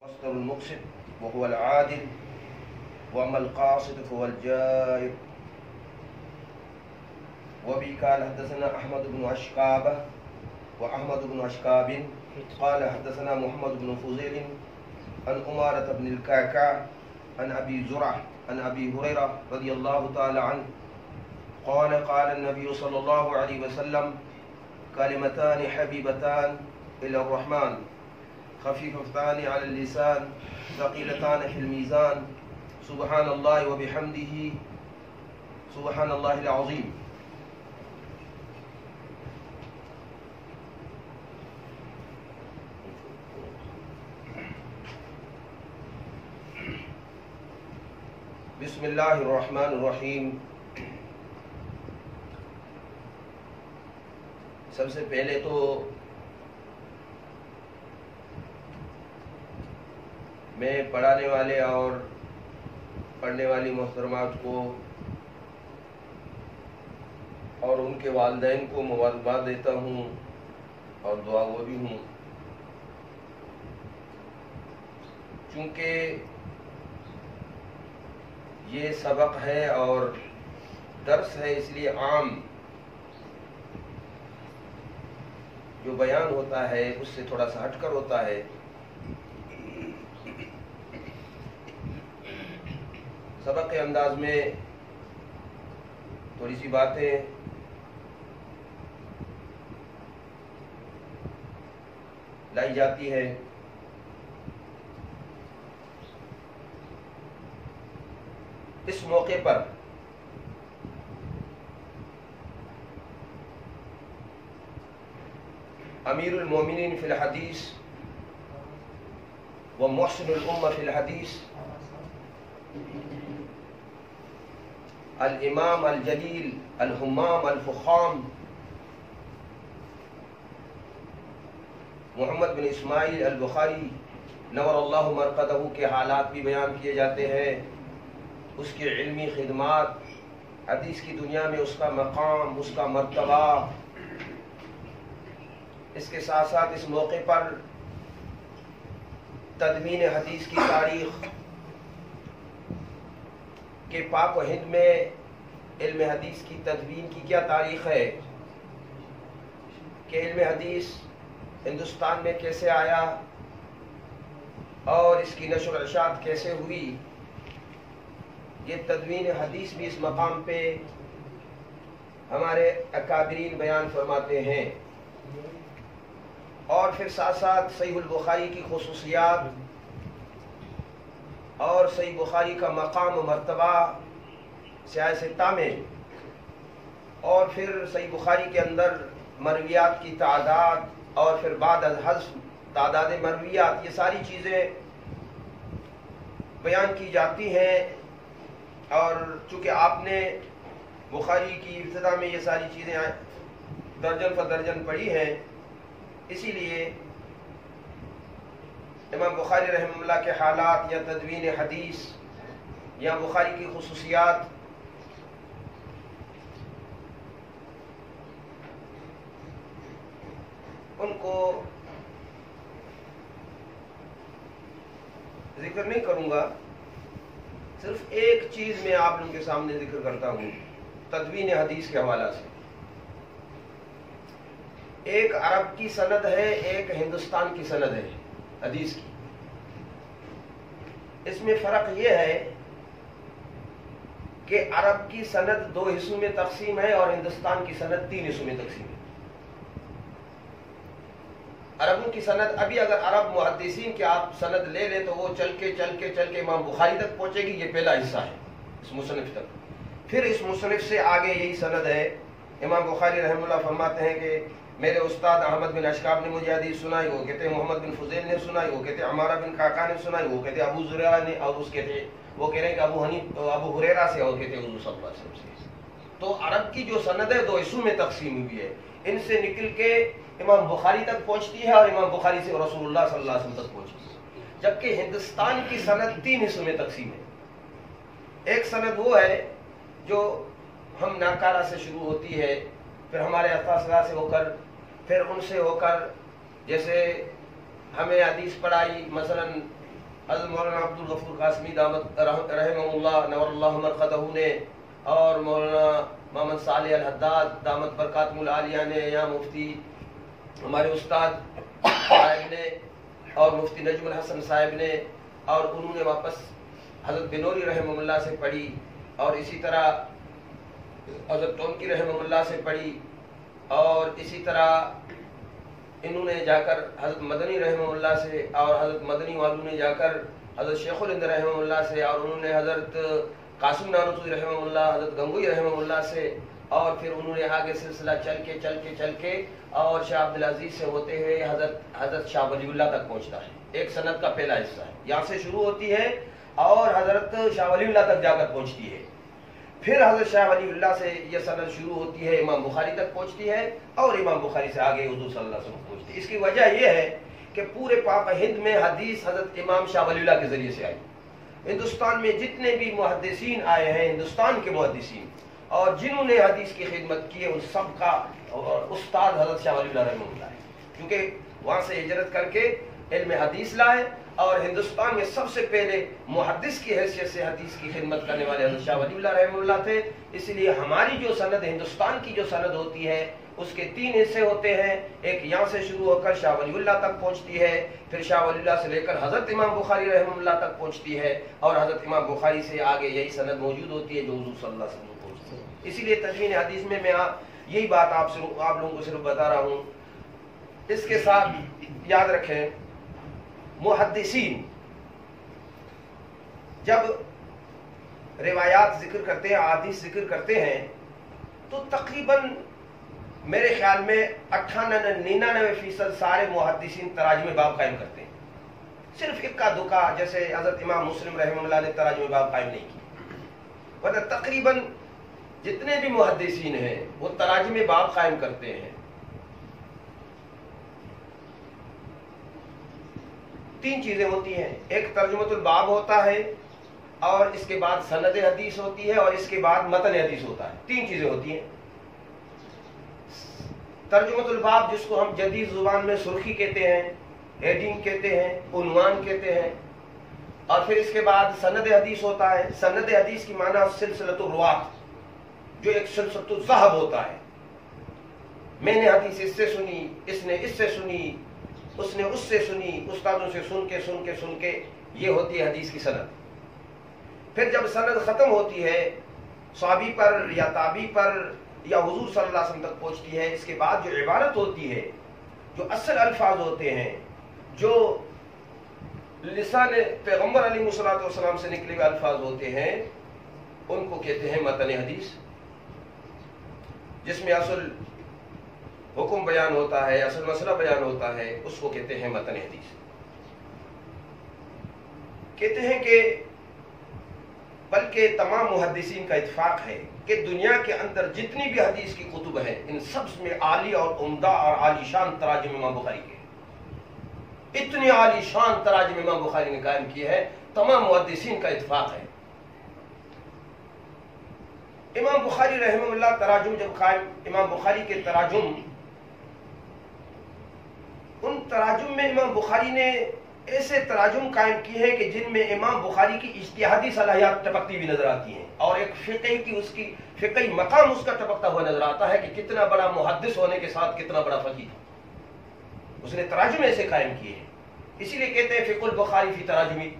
مصدر المقصد وهو العادل، وأما القاصد فهو الجائر. وبه قال حدثنا أحمد بن أشكابة وأحمد بن أشكاب قال حدثنا محمد بن فضيل عن أمارة بن الكعكع عن أبي زرعة عن أبي هريرة رضي الله تعالى عنه قال قال النبي صلى الله عليه وسلم: كلمتان حبيبتان إلى الرحمن خفيفتان على اللسان ثقيلتان في الميزان سبحان الله وبحمده سبحان الله العظيم. بسم اللہ الرحمن الرحیم. سب سے پہلے تو میں پڑھانے والے اور پڑھنے والی محترمات کو اور ان کے والدین کو مبارکباد دیتا ہوں اور دعا گو بھی ہوں. چونکہ یہ سبق ہے اور درس ہے، اس لیے عام جو بیان ہوتا ہے اس سے تھوڑا سا ہٹ کر ہوتا ہے. سبق کے انداز میں تھوڑی سی باتیں لائی جاتی ہے. اس موقع پر امیر المومنین فی الحدیث و محسن الامہ فی الحدیث الامام الجلیل الہمام الفخام محمد بن اسماعیل البخاری نور اللہ مرقدہ کے حالات بھی بیان کیے جاتے ہیں، اس کی علمی خدمات، حدیث کی دنیا میں اس کا مقام، اس کا مرتبہ. اس کے ساتھ ساتھ اس موقع پر تدوین حدیث کی تاریخ کہ پاک و ہند میں علم حدیث کی تدوین کی کیا تاریخ ہے، کہ علم حدیث ہندوستان میں کیسے آیا اور اس کی نشر و اشاعت کیسے ہوئی. یہ تدوین حدیث بھی اس مقام پہ ہمارے اکابرین بیان فرماتے ہیں. اور پھر ساتھ ساتھ صحیح البخاری کی خصوصیات اور صحیح بخاری کا مقام و مرتبہ سیاست میں، اور پھر صحیح بخاری کے اندر مرویات کی تعداد اور پھر بعد از حذف تعداد مرویات، یہ ساری چیزیں بیان کی جاتی ہیں. اور چونکہ آپ نے بخاری کی ابتدا میں یہ ساری چیزیں درجن فدرجن پڑھی ہیں، اسی لیے امام بخاری رحمہ اللہ کے حالات یا تدوین حدیث یا بخاری کی خصوصیات ان کو ذکر نہیں کروں گا. صرف ایک چیز میں آپ لوگوں کے سامنے ذکر کرتا ہوں تدوین حدیث کے حوالہ سے. ایک عرب کی سند ہے، ایک ہندوستان کی سند ہے حدیث کی. اس میں فرق یہ ہے کہ عرب کی سند 2 حصوں میں تقسیم ہے اور ہندوستان کی سند 3 حصوں میں تقسیم ہے. عربوں کی سند ابھی اگر عرب محدثین کی آپ سند لے لیں تو وہ چل کے امام بخاری تک پہنچے گی. یہ پہلا حصہ ہے اس مصنف تک. پھر اس مصنف سے آگے یہی سند ہے. امام بخاری رحمہ اللہ فرماتے ہیں کہ میرے استاد احمد بن اشکاب نے مجھے حدیث سنائی، وہ کہتے ہیں محمد بن فضیل نے سنائی، وہ کہتے ہیں عمارہ بن کعکع نے سنائی، وہ کہتے ہیں ابو زرعہ نے، اور اس کہتے وہ کہہ رہے ہیں کہ ابو ہریرہ سے، اور کہتے ہیں حضور صلی اللہ علیہ وسلم سے. تو عرب کی جو سند ہے 2 حصوں میں تقسیم ہوئی ہے. ان سے نکل کے امام بخاری تک پہنچتی ہے اور امام بخاری سے رسول اللہ صلی اللہ علیہ وسلم تک پہنچتی ہے. جبکہ ہندوستان کی سند 3 حصوں میں تقسیم ہے. ایک سند وہ ہے جو ہم ناکارہ سے شروع ہوتی ہے، پھر ہمارے اساتذہ سے ہو کر، پھر ان سے ہو کر، جیسے ہمیں حدیث پڑھائی مثلا حضرت مولانا عبدالغفور قاسمی دامت رحمہ نور اللہ مرقدہ نے اور مولانا محمد صالح الحداد دامت برکاتہم العالیہ نے یا مفتی ہمارے استاد صاحب نے اور مفتی نجم الحسن صاحب نے، اور انہوں نے واپس حضرت بنوری رحمہ اللہ سے پڑھی، اور اسی طرح حضرت ٹونکی رحمہ اللہ سے پڑھی، اور اسی طرح انہوں نے جا کر حضرت مدنی رحمہ اللہ سے، اور حضرت مدنی والوں نے جا کر حضرت شیخ الہند رحمہ اللہ سے، اور انہوں نے حضرت قاسم نانوتوی رحمہ اللہ، حضرت گنگوئی رحمہ اللہ سے، اور پھر انہوں نے آگے سلسلہ چل کے اور شاہ عبدالعزیز سے ہوتے ہوئے حضرت شاہ ولی اللہ تک پہنچتا ہے۔ ایک سند کا پہلا حصہ ہے، یہاں سے شروع ہوتی ہے اور حضرت شاہ ولی اللہ تک جا کر پہنچتی ہے۔ پھر حضرت شاہ ولی اللہ سے یہ سند شروع ہوتی ہے، امام بخاری تک پہنچتی ہے، اور امام بخاری سے آگے حضور صلی اللہ علیہ وسلم پہنچتی ہے۔ اس کی وجہ یہ ہے کہ پورے پاک ہند میں حدیث حضرت امام شاہ ولی اللہ کے ذریعے سے آئی۔ ہندوستان میں جتنے بھی محدثین آئے ہیں، ہندوستان کے محدثین اور جنہوں نے حدیث کی خدمت کی ہے، ان سب کا استاد حضرت شاہ ولی اللہ رحمہ اللہ ہے، کیونکہ وہاں سے ہجرت کر کے علم حدیث لائے، اور ہندوستان میں سب سے پہلے محدث کی حیثیت سے حدیث کی خدمت کرنے والے حضرت شاہ ولی اللہ رحمہ اللہ تھے۔ اس لیے ہماری جو سند ہندوستان کی جو سند ہوتی ہے اس کے 3 حصے ہوتے ہیں، ایک یہاں سے شروع ہو کر شاہ ولی اللہ تک پہنچتی ہے، پھر شاہ ولی اللہ سے لے کر حضرت امام بخاری رحمہ اللہ تک پہنچتی ہے، اور حضرت امام بخاری سے آگے یہی سند موجود ہوتی ہے جو حضور صلی اللہ علیہ وسلم پہنچتی ہے۔ اسی لیے تدوین حدیث میں یہی بات آپ لوگوں کو صرف بتا رہا ہوں۔ اس کے ساتھ یاد رکھیں، محدثین جب روایات ذکر کرتے ہیں، احادیث ذکر کرتے ہیں، تو تقریباً میرے خیال میں 98-99% سارے محدثین تراجم باب قائم کرتے ہیں۔ صرف اکا دکا جیسے حضرت امام مسلم رحمہ اللہ نے تراجم باب قائم نہیں کی، ورنہ تقریباً جتنے بھی محدثین ہیں وہ تراجم باب قائم کرتے ہیں۔ 3 چیزیں ہوتی ہیں، ایک ترجمۃ الباب ہوتا ہے، اور اس کے بعد سند حدیث ہوتی ہے، اور اس کے بعد متن حدیث ہوتا ہے۔ 3 چیزیں ہوتی ہیں۔ ترجمۃ الباب جس کو ہم جدید زبان میں سرخی کہتے ہیں، ہیڈنگ کہتے ہیں، عنوان کہتے ہیں، اور پھر اس کے بعد سند حدیث ہوتا ہے۔ سند حدیث کی معنی سلسلۃ الرواۃ، جو ایک سلسلۃ الذہب ہوتا ہے، میں نے حدیث اس سے سنی، اس نے اس سے سنی، اس نے اس سے سنی، استادوں سے سن کے یہ ہوتی ہے حدیث کی سند۔ پھر جب سند ختم ہوتی ہے، صحابی پر یا تابعی پر یا حضور صلی اللہ علیہ وسلم تک پہنچتی ہے، اس کے بعد جو عبارت ہوتی ہے، جو اصل الفاظ ہوتے ہیں، جو لسان پیغمبر علیہ الصلوۃ والسلام سے نکلے ہوئے الفاظ ہوتے ہیں، ان کو کہتے ہیں متن حدیث، جس میں اصل حکم بیان ہوتا ہے، اصل مسئلہ بیان ہوتا ہے، اس کو کہتے ہیں متن حدیث۔ کہتے ہیں کہ بلکہ تمام محدثین کا اتفاق ہے کہ دنیا کے اندر جتنی بھی حدیث کی کتب ہیں، ان سب میں عالی اور عمدہ اور عالی شان تراجم امام بخاری کے، اتنی عالی شان تراجم امام بخاری نے قائم کی ہے، تمام محدثین کا اتفاق ہے۔ امام بخاری رحمہ اللہ تراجم جب قائم، امام بخاری کے تراجم، ان تراجم میں امام بخاری نے ایسے تراجم قائم کی ہیں کہ جن میں امام بخاری کی اجتہادی صلاحیات ٹپکتی بھی نظر آتی ہیں، اور ایک اس کی فقہی مقام اس کا ٹپکتا ہوا نظر آتا ہے کہ کتنا بڑا محدث ہونے کے ساتھ کتنا بڑا فقیہ تھا۔ اس نے تراجم ایسے قائم کیے ہیں، اسی لیے کہتے ہیں فقہ البخاری فی تراجمی،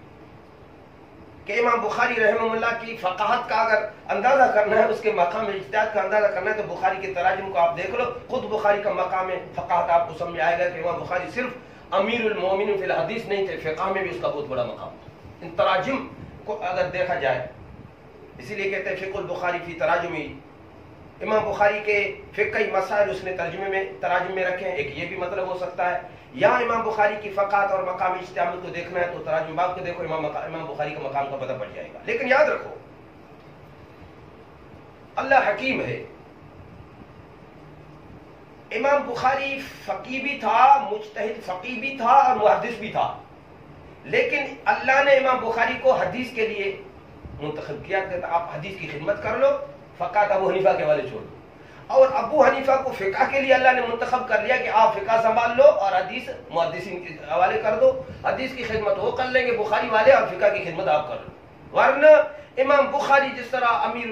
کہ امام بخاری رحمہ اللہ کی فقاہت کا اگر اندازہ کرنا ہے، اس کے مقام اجتہاد کا اندازہ کرنا ہے، تو بخاری کے تراجم کو آپ دیکھ لو، خود بخاری کا مقام فقاہت آپ کو سمجھ آئے گا کہ امام بخاری صرف امیر المومنین فی الحدیث نہیں تھے، فقہ میں بھی اس کا بہت بڑا مقام تھا۔ ان تراجم کو اگر دیکھا جائے، اسی لیے کہتے ہیں فقہ البخاری فی تراجمی، امام بخاری کے فقہی مسائل اس نے تراجم میں رکھے ہیں، ایک یہ بھی مطلب ہو سکتا ہے، یا امام بخاری کی فقاہت اور مقام اجتہاد کو دیکھنا ہے تو تراجم باب کو دیکھو، امام بخاری کا مقام کا پتہ پڑ جائے گا۔ لیکن یاد رکھو، اللہ حکیم ہے، امام بخاری فقیہ بھی تھا، مجتہد فقیہ بھی تھا اور محدث بھی تھا، لیکن اللہ نے امام بخاری کو حدیث کے لیے منتخب کیا کہ آپ حدیث کی خدمت کر لو، فقاہت ابو حنیفہ کے والے چھوڑ دو۔ اور ابو حنیفہ کو فقہ کے لیے اللہ نے منتخب کر لیا کہ آپ فقہ سنبھال لو اور حدیث محدثین کے حوالے کر دو، حدیث کی خدمت وہ کر لیں گے بخاری والے اور فقہ کی خدمت آپ کر لو۔ ورنہ امام بخاری جس طرح امیر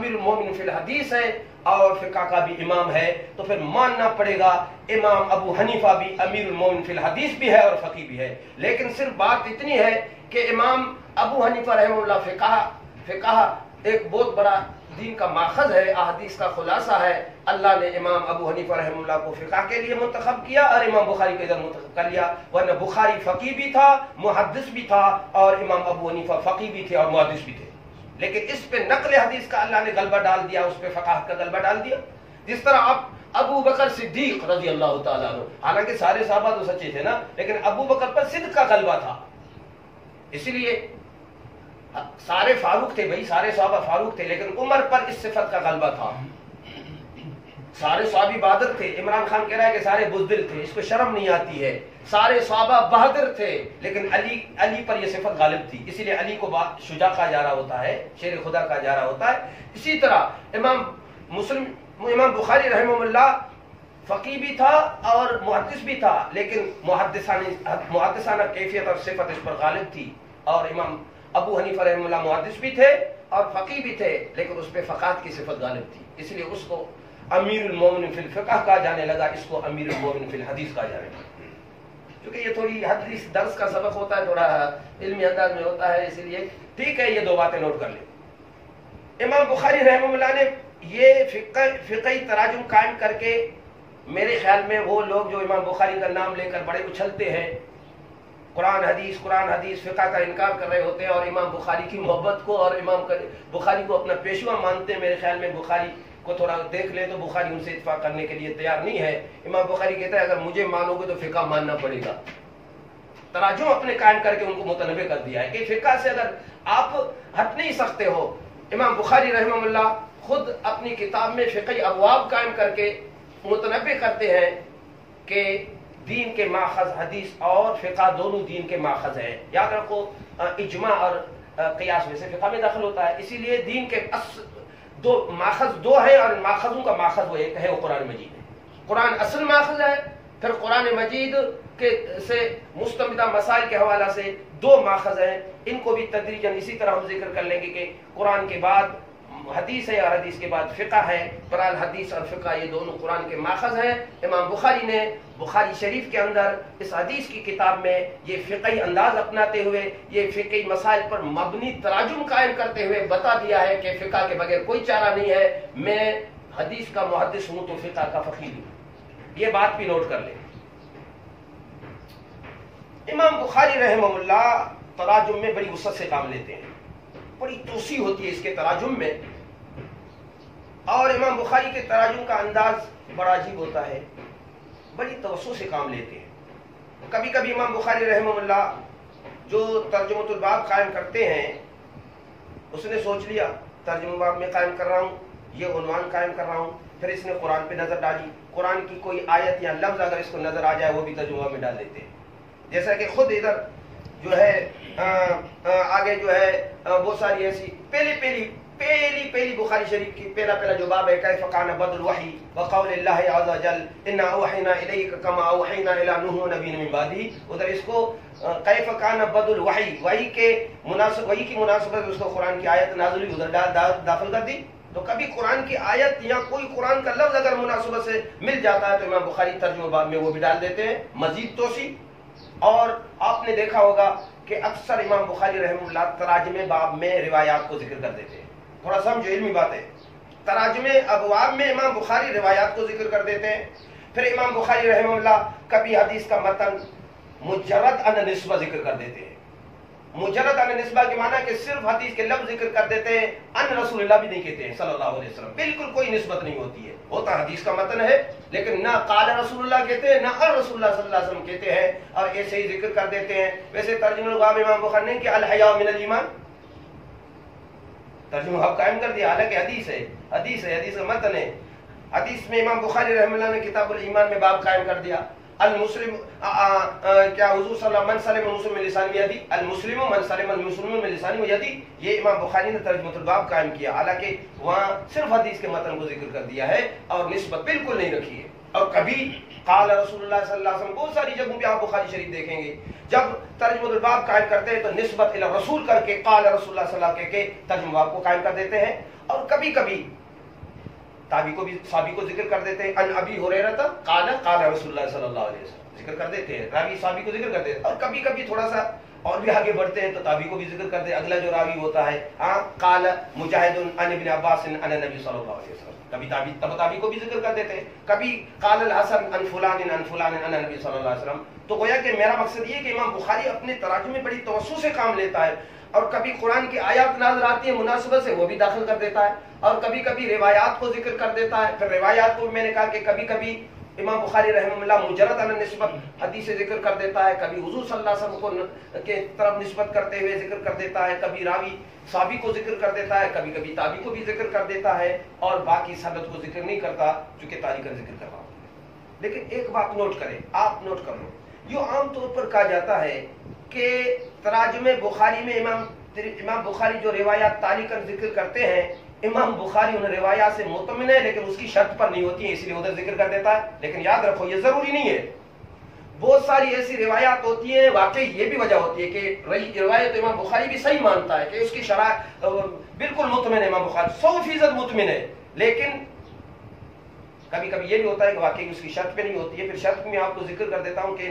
المومن فی الحدیث ہے اور فقہ کا بھی امام ہے، تو پھر ماننا پڑے گا امام ابو حنیفہ بھی امیر المومن فی الحدیث بھی ہے اور فقیہ بھی ہے۔ لیکن صرف بات اتنی ہے کہ امام ابو حنیفہ رحمہ اللہ فقہ ایک بہت بڑا دین کا ماخذ ہے، احادیث کا خلاصہ ہے۔ اللہ نے امام ابو حنیفہ رحمہ اللہ کو فقہ کے لیے منتخب کیا اور امام بخاری کے ادھر منتخب کر لیا، ورنہ بخاری فقیہ بھی تھا، محدث بھی تھا، اور امام ابو حنیفہ فقیہ بھی تھے اور محدث بھی تھے۔ لیکن اس پہ نقل حدیث کا اللہ نے غلبہ ڈال دیا، اس پہ فقہ کا غلبہ ڈال دیا۔ جس طرح ابو بکر صدیق رضی اللہ تعالیٰ عنہ، حالانکہ سارے صحابہ تو سچے تھے نا، لیکن ابو بکر پر صدق کا غلبہ تھا، اسی لیے سارے فاروق تھے بھائی، سارے صحابہ فاروق تھے، لیکن عمر پر اس صفت کا غلبہ تھا۔ سارے صحابی بہادر تھے، عمران خان کہہ رہا ہے کہ سارے بزدل تھے، اس کو شرم نہیں آتی ہے۔ سارے صحابہ بہادر تھے، لیکن علی پر یہ صفت غالب تھی، اسی لیے علی کو شجاع کہا جا رہا ہوتا ہے، شیر خدا کہا جا رہا ہوتا ہے۔ اسی طرح امام بخاری رحمہ اللہ فقیہ بھی تھا اور محدث بھی تھا، لیکن محدثانہ کیفیت اور صفت اس پر غالب تھی۔ اور امام ابو حنیفہ رحمہ اللہ محدث بھی تھے اور فقیہ بھی تھے، لیکن اس پہ فقاہت کی صفت غالب تھی، اس لیے اس کو امیر المومن فی الفقہ کہا جانے لگا، اس کو امیر المومن فی الحدیث کہا جانے لگا۔ کیونکہ یہ تھوڑی حدیث درس کا سبق ہوتا ہے، تھوڑا علمی انداز میں ہوتا ہے، اسی لیے ٹھیک ہے، یہ دو باتیں نوٹ کر لیں۔ امام بخاری رحمہ اللہ نے یہ فقہی تراجم قائم کر کے، میرے خیال میں وہ لوگ جو امام بخاری کا نام لے کر بڑے اچھلتے ہیں، قرآن حدیث فقہ کا انکار کر رہے ہوتے ہیں اور امام بخاری کی محبت کو اور امام بخاری کو اپنا پیشوا مانتے ہیں، میرے خیال میں بخاری کو تھوڑا دیکھ لے تو بخاری ان سے اتفاق کرنے کے لیے تیار نہیں ہے۔ امام بخاری کہتا ہے اگر مجھے مانو گے تو فقہ ماننا پڑے گا۔ تراجم اپنے قائم کر کے ان کو متنبع کر دیا ہے کہ فقہ سے اگر آپ ہٹ نہیں سکتے ہو۔ امام بخاری رحمہ اللہ خود اپنی کتاب میں فقہی ابواب قائم کر کے متنبع کرتے ہیں کہ دین کے ماخذ حدیث اور فقہ دونوں دین کے ماخذ ہیں۔ یاد رکھو اجماع اور قیاس میں سے فقہ میں داخل ہوتا ہے، اسی لیے دین کے ماخذ دو ہیں اور ان ماخذوں کا ماخذ وہ ایک ہے، وہ قرآن مجید ہے۔ قرآن اصل ماخذ ہے، پھر قرآن مجید کے سے مستمدہ مسائل کے حوالہ سے دو ماخذ ہیں، ان کو بھی تدریجاً اسی طرح ہم ذکر کر لیں گے کہ قرآن کے بعد حدیث ہے اور حدیث کے بعد فقہ ہے۔ قرآن حدیث اور فقہ یہ دونوں قرآن کے ماخذ ہیں۔ امام بخاری نے بخاری شریف کے اندر اس حدیث کی کتاب میں یہ فقہی انداز اپناتے ہوئے، یہ فقہی مسائل پر مبنی تراجم قائم کرتے ہوئے بتا دیا ہے کہ فقہ کے بغیر کوئی چارہ نہیں ہے، میں حدیث کا محدث ہوں تو فقہ کا فقیہ ہوں۔ یہ بات بھی نوٹ کر لیں۔ امام بخاری رحمہ اللہ تراجم میں بڑی وسعت سے کام لیتے ہیں، بڑی توسیع ہوتی ہے اس کے تراجم میں، اور امام بخاری کے تراجم کا انداز بڑا عجیب ہوتا ہے، بڑی توسع سے کام لیتے ہیں۔ کبھی کبھی امام بخاری رحمہ اللہ جو ترجمۃ الباب قائم کرتے ہیں، اس نے سوچ لیا ترجمہ باب میں قائم کر رہا ہوں، یہ عنوان قائم کر رہا ہوں، پھر اس نے قرآن پہ نظر ڈالی، قرآن کی کوئی آیت یا لفظ اگر اس کو نظر آ جائے وہ بھی ترجمہ میں ڈال دیتے ہیں۔ جیسا کہ خود ادھر جو ہے آگے جو ہے بہت ساری ایسی پہلی بخاری شریف کی پہلا جو باب ہے کیف کان بدء الوحی وقول اللہ عز وجل انا اوحینا الیک کما اوحینا الی نوح نبی من بعدہ، ادھر اس کو کیف کان بدء الوحی، وحی کی مناسبت اس کو قرآن کی آیت نازل ہوئی ادھر داخل کر دی۔ تو کبھی قرآن کی آیت یا کوئی قرآن کا لفظ اگر مناسبت سے مل جاتا ہے تو امام بخاری ترجمہ باب میں وہ بھی ڈال دیتے ہیں، مزید توسیع۔ اور آپ نے دیکھا ہوگا کہ اکثر امام بخاری رحمہ اللہ تراجم باب میں روایات کو ذکر کر دیتے ہیں۔ تھوڑا سمجھو، علمی بات ہے۔ تراجم ابواب میں امام بخاری روایات کو ذکر کر دیتے ہیں، پھر امام بخاری رحمہ اللہ کبھی حدیث کا متن مجرد عن نسبہ ذکر کر دیتے ہیں۔ مجرد عن نسبہ کے معنی کہ صرف حدیث کے لفظ ذکر کر دیتے ہیں، ان رسول اللہ بھی نہیں کہتے ہیں صلی اللہ علیہ وسلم، بالکل کوئی نسبت نہیں ہوتی ہے، ہوتا حدیث کا متن ہے لیکن نہ قال رسول اللہ کہتے ہیں نہ ان رسول اللہ صلی اللہ علیہ وسلم کہتے ہیں، اور ایسے ہی ذکر کر دیتے ہیں۔ ویسے ترجمہ الباب امام بخاری نے کہ الحیاء من الایمان، ترجمہ باب قائم کر دیا، حالانکہ حدیث کا متن ہے۔ حدیث میں امام بخاری رحمہ اللہ نے کتاب الایمان میں باب قائم کر دیا، المسلم کیا حضور صلی اللہ من سلم المسلم من لسانه یدی المسلم من سلم المسلم من لسانه یدی، یہ امام بخاری نے ترجمہ الباب قائم کیا، حالانکہ وہاں صرف حدیث کے متن کو ذکر کر دیا ہے اور نسبت بالکل نہیں رکھی ہے۔ اور کبھی قال رسول اللہ صلی اللہ علیہ وسلم، بہت ساری جگہوں پہ آپ بخاری شریف دیکھیں گے جب ترجمہ الباب قائم کرتے ہیں تو نسبت الی رسول کر کے قال رسول اللہ صلی اللہ علیہ وسلم کے ترجمہ باب کو قائم کر دیتے ہیں، اور کبھی کبھی تابعی کو بھی صحابی کو ذکر کر دیتے ہیں، ان ابی ہریرہ قال قال رسول اللہ صلی اللہ علیہ وسلم ذکر کر دیتے ہیں، راوی صحابی کو ذکر کر دیتے ہیں، اور کبھی کبھی تھوڑا سا اور بھی آگے بڑھتے ہیں تو تابعی کو بھی ذکر کرتے ہیں، اگلا جو راوی ہوتا ہے قال مجاہد عن ابن عباس عن النبی صلی اللہ علیہ وسلم، کبھی تابعی کو بھی ذکر کر دیتے ہیں، کبھی قال الحسن عن فلان عن فلان عن النبی صلی اللہ علیہ وسلم۔ تو گویا کہ میرا مقصد یہ ہے کہ امام بخاری اپنے تراجم میں بڑی توسع سے کام لیتا ہے، اور کبھی قرآن کی آیات نازل آتی ہیں مناسبت سے وہ بھی داخل کر دیتا ہے، اور کبھی کبھی روایات کو ذکر کر دیتا ہے۔ پھر روایات کو میں نے کہا کہ کبھی کبھی امام بخاری رحمہ اللہ مجرد عن نسبت حدیث ذکر کر دیتا ہے، کبھی حضور صلی اللہ علیہ وسلم کو کے طرف نسبت کرتے ہوئے ذکر کر دیتا ہے، کبھی راوی صحابی کو ذکر کر دیتا ہے، کبھی کبھی تابعی کو بھی ذکر کر دیتا ہے، اور باقی سند کو ذکر نہیں کرتا چونکہ تاریخ کا ذکر کر رہا ہوں۔ لیکن ایک بات نوٹ کریں، آپ نوٹ کر لو، یہ عام طور پر کہا جاتا ہے کہ تراجم بخاری میں امام بخاری جو روایات تعلیقاً ذکر کرتے ہیں، امام بخاری ان روایات سے مطمئن ہے لیکن اس کی شرط پر نہیں ہوتی ہے، اس لیے ادھر ذکر کر دیتا ہے۔ لیکن یاد رکھو یہ ضروری نہیں ہے، بہت ساری ایسی روایات ہوتی ہیں، واقعی یہ بھی وجہ ہوتی ہے کہ روایت امام بخاری بھی صحیح مانتا ہے کہ اس کی شرائط بالکل مطمئن ہے، امام بخاری 100% مطمئن ہے، لیکن کبھی کبھی یہ بھی ہوتا ہے کہ واقعی اس کی شرط پہ نہیں ہوتی ہے۔ پھر شرط میں آپ کو ذکر کر دیتا ہوں کہ